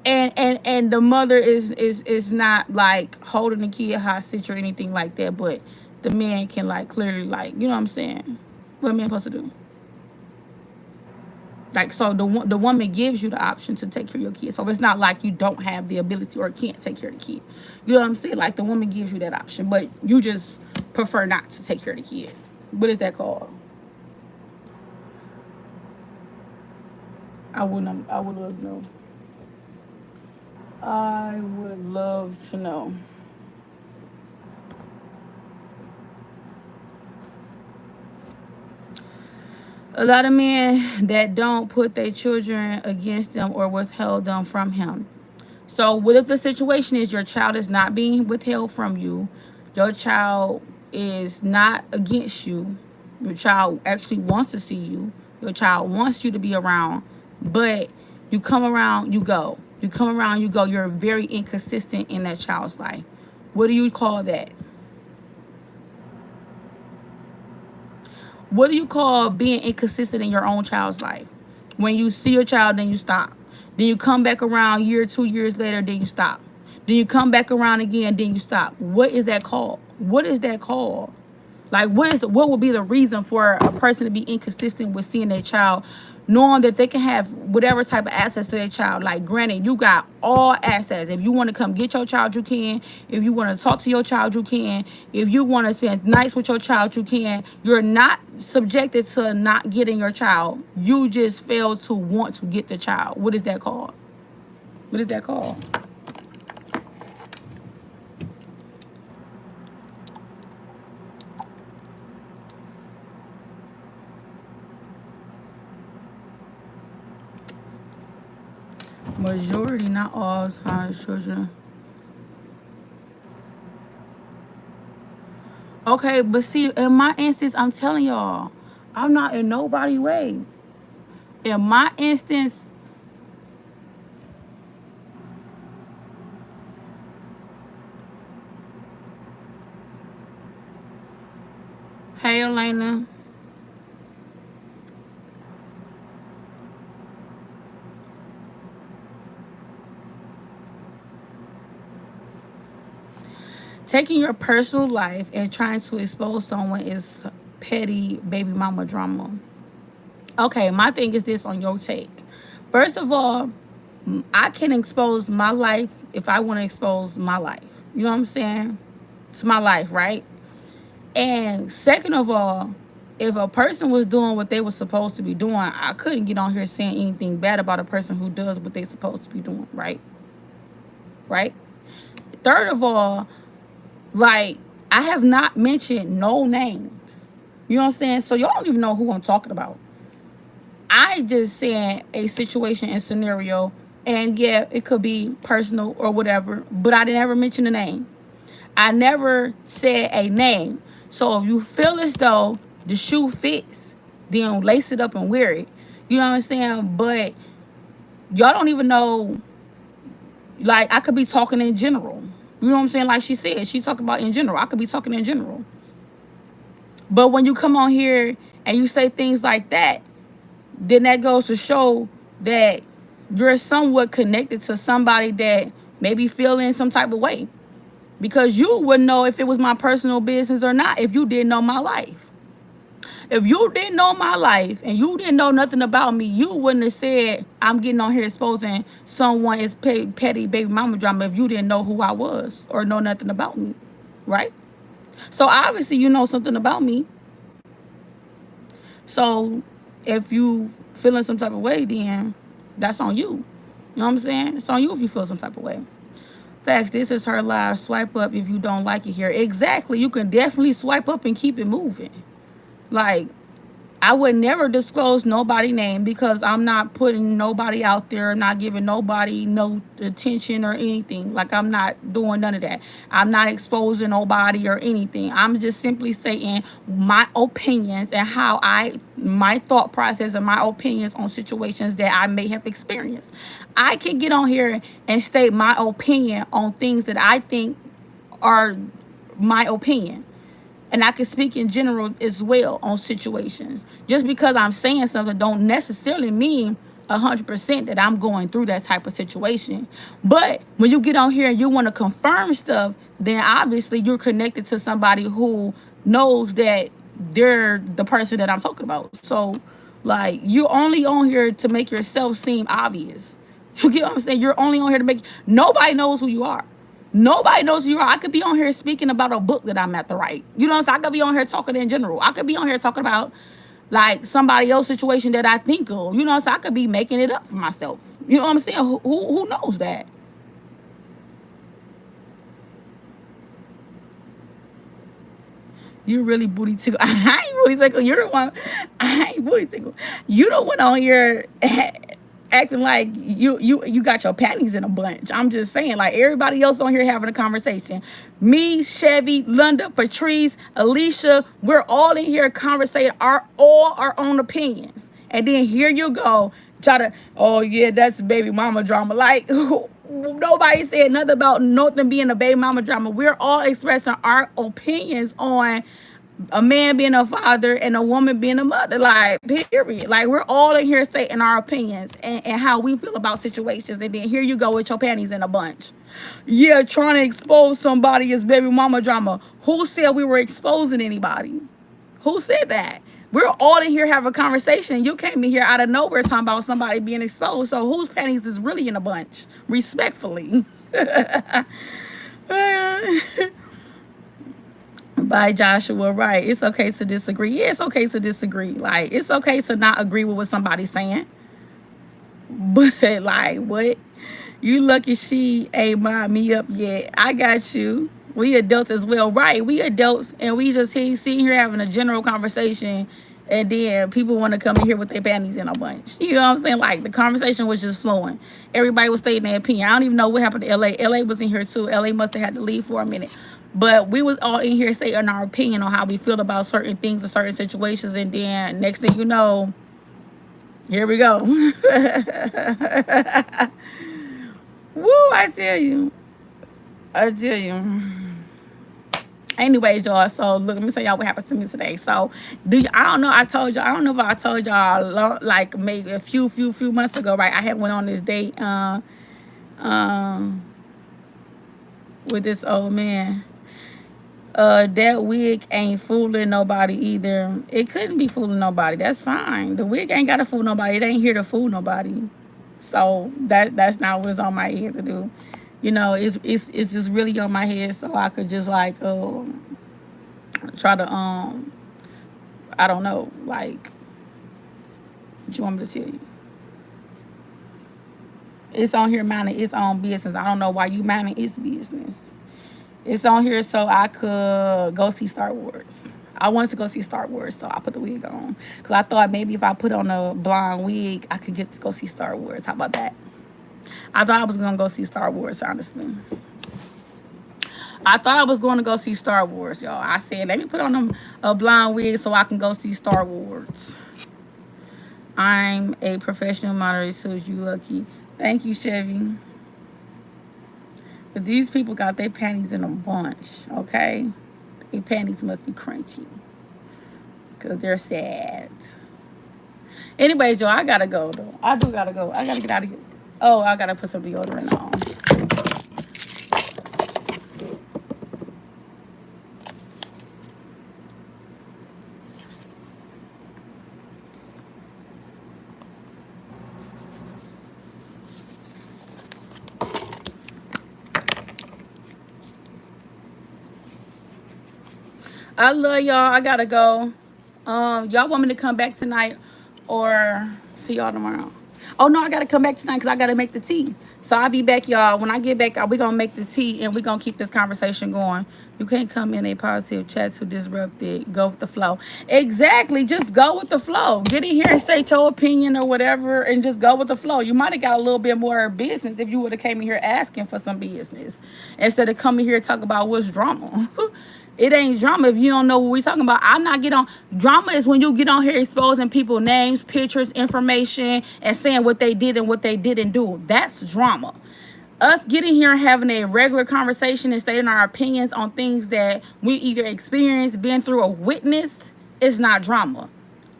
And the mother is not like holding the kid hostage or anything like that, but the man can like clearly like, you know what I'm saying? What a man supposed to do? Like, so the woman gives you the option to take care of your kid. So it's not like you don't have the ability or can't take care of the kid. You know what I'm saying? Like, the woman gives you that option, but you just prefer not to take care of the kid. What is that called? I would love to know. I would love to know. A lot of men that don't put their children against them or withheld them from him. So what if the situation is your child is not being withheld from you? Your child is not against you. Your child actually wants to see you. Your child wants you to be around. But you come around, you go. You come around, you go. You're very inconsistent in that child's life. What do you call that? What do you call being inconsistent in your own child's life? When you see your child, then you stop. Then you come back around a year, 2 years later, then you stop. Then you come back around again, then you stop. What is that called? What is that called? Like, what would be the reason for a person to be inconsistent with seeing their child, knowing that they can have whatever type of access to their child? Like, granted, you got all access. If you want to come get your child, you can. If you want to talk to your child, you can. If you want to spend nights with your child, you can. You're not subjected to not getting your child. You just fail to want to get the child. What is that called? What is that called? Majority, not all children. Okay, but see, in my instance, I'm telling y'all, I'm not in nobody's way. In my instance, hey, Elena. Taking your personal life and trying to expose someone is petty baby mama drama. Okay, my thing is this on your take. First of all, I can expose my life if I want to expose my life. You know what I'm saying? It's my life, right? And second of all, if a person was doing what they were supposed to be doing, I couldn't get on here saying anything bad about a person who does what they're supposed to be doing, right? Right? Third of all, like, I have not mentioned no names. You know what I'm saying? So y'all don't even know who I'm talking about. I just saying a situation and scenario, and yeah, it could be personal or whatever, but I didn't ever mention a name. I never said a name. So if you feel as though the shoe fits, then lace it up and wear it. You know what I'm saying? But y'all don't even know, like, I could be talking in general. You know what I'm saying? Like she said, she talked about in general. I could be talking in general. But when you come on here and you say things like that, then that goes to show that you're somewhat connected to somebody that maybe feeling some type of way. Because you wouldn't know if it was my personal business or not if you didn't know my life. If you didn't know my life and you didn't know nothing about me, you wouldn't have said, I'm getting on here exposing someone as petty baby mama drama if you didn't know who I was or know nothing about me, right? So obviously you know something about me. So if you feeling some type of way, then that's on you. You know what I'm saying? It's on you if you feel some type of way. Facts, this is her live. Swipe up if you don't like it here. Exactly. You can definitely swipe up and keep it moving. Like, I would never disclose nobody's name because I'm not putting nobody out there. I'm not giving nobody no attention or anything. Like, I'm not doing none of that. I'm not exposing nobody or anything. I'm just simply saying my opinions and how my thought process and my opinions on situations that I may have experienced. I can get on here and state my opinion on things that I think are my opinion. And I can speak in general as well on situations. Just because I'm saying something don't necessarily mean 100% that I'm going through that type of situation. But when you get on here and you want to confirm stuff, then obviously you're connected to somebody who knows that they're the person that I'm talking about. So, like, you're only on here to make yourself seem obvious. You get what I'm saying? You're only on here to make, nobody knows who you are. Nobody knows who you are. I could be on here speaking about a book that I'm at to write. You know what I'm saying? I could be on here talking in general. I could be on here talking about like somebody else's situation that I think of. You know what I'm saying? I could be making it up for myself. You know what I'm saying? Who knows that? You really booty tickle. I ain't booty tickle. You're the one. I ain't booty tickle. You the one on here acting like you got your panties in a bunch. I'm just saying, like everybody else on here having a conversation. Me, Chevy, Linda, Patrice, Alicia, we're all in here conversating all our own opinions. And then here you go, try to, oh yeah, that's baby mama drama. Like nobody said nothing about nothing being a baby mama drama. We're all expressing our opinions on a man being a father and a woman being a mother, like period. Like we're all in here stating our opinions and how we feel about situations, and then here you go with your panties in a bunch. Yeah, trying to expose somebody as baby mama drama. Who said we were exposing anybody? Who said that? We're all in here having a conversation. You came in here out of nowhere talking about somebody being exposed. So whose panties is really in a bunch? Respectfully. By Joshua, right. It's okay to disagree. Yeah, it's okay to disagree. Like, it's okay to not agree with what somebody's saying. But, like, what? You lucky she ain't mind me up yet. I got you. We adults as well. Right, we adults, and we just sitting here having a general conversation, and then people want to come in here with their panties in a bunch. You know what I'm saying? Like, the conversation was just flowing. Everybody was stating their opinion. I don't even know what happened to LA. LA was in here, too. LA must have had to leave for a minute. But we was all in here saying our opinion on how we feel about certain things and certain situations. And then next thing you know, here we go. Woo, I tell you. I tell you. Anyways, y'all, so look, let me tell y'all what happened to me today. So, I don't know, I don't know if I told y'all, like, maybe a few months ago, right? I had went on this date with this old man. That wig ain't fooling nobody either. It couldn't be fooling nobody. That's fine. The wig ain't gotta fool nobody. It ain't here to fool nobody. So that's not what it's on my head to do. You know, it's just really on my head so I could just like try to I don't know, like, what you want me to tell you? It's on here minding its own business. I don't know why you minding its business. It's on here so I could go see Star Wars. I wanted to go see Star Wars, so I put the wig on. Because I thought maybe if I put on a blonde wig, I could get to go see Star Wars. How about that? I thought I was going to go see Star Wars, honestly. I thought I was going to go see Star Wars, y'all. I said, let me put on a blonde wig so I can go see Star Wars. I'm a professional moderator, so you lucky. Thank you, Chevy. But these people got their panties in a bunch, okay? Their panties must be crunchy. Because they're sad. Anyways, y'all, I gotta go, though. I do gotta go. I gotta get out of here. Oh, I gotta put some deodorant on. I love y'all. I gotta go. Y'all want me to come back tonight or see y'all tomorrow? Oh no, I gotta come back tonight because I gotta make the tea. So I'll be back, y'all. When I get back, we gonna make the tea and we gonna keep this conversation going. You can't come in a positive chat to disrupt it. Go with the flow. Exactly. Just go with the flow. Get in here and state your opinion or whatever and just go with the flow. You might have got a little bit more business if you would have came in here asking for some business instead of coming here to talk about what's drama. It ain't drama if you don't know what we talking about. I'm not get on. Drama is when you get on here exposing people names, pictures, information, and saying what they did and what they didn't do. That's drama. Us getting here and having a regular conversation and stating our opinions on things that we either experienced, been through, or witnessed is not drama.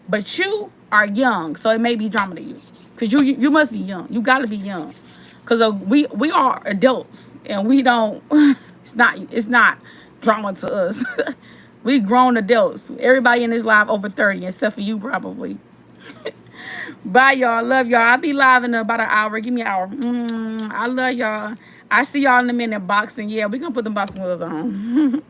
But you are young, so it may be drama to you. Because you must be young. You got to be young. Because we are adults, and we don't, it's not drama to us. We grown adults. Everybody in this live over 30, except for you probably. Bye, y'all. Love y'all. I'll be live in about an hour. Give me an hour. I love y'all. I see y'all in a minute. Boxing. Yeah, we gonna put the boxing gloves on.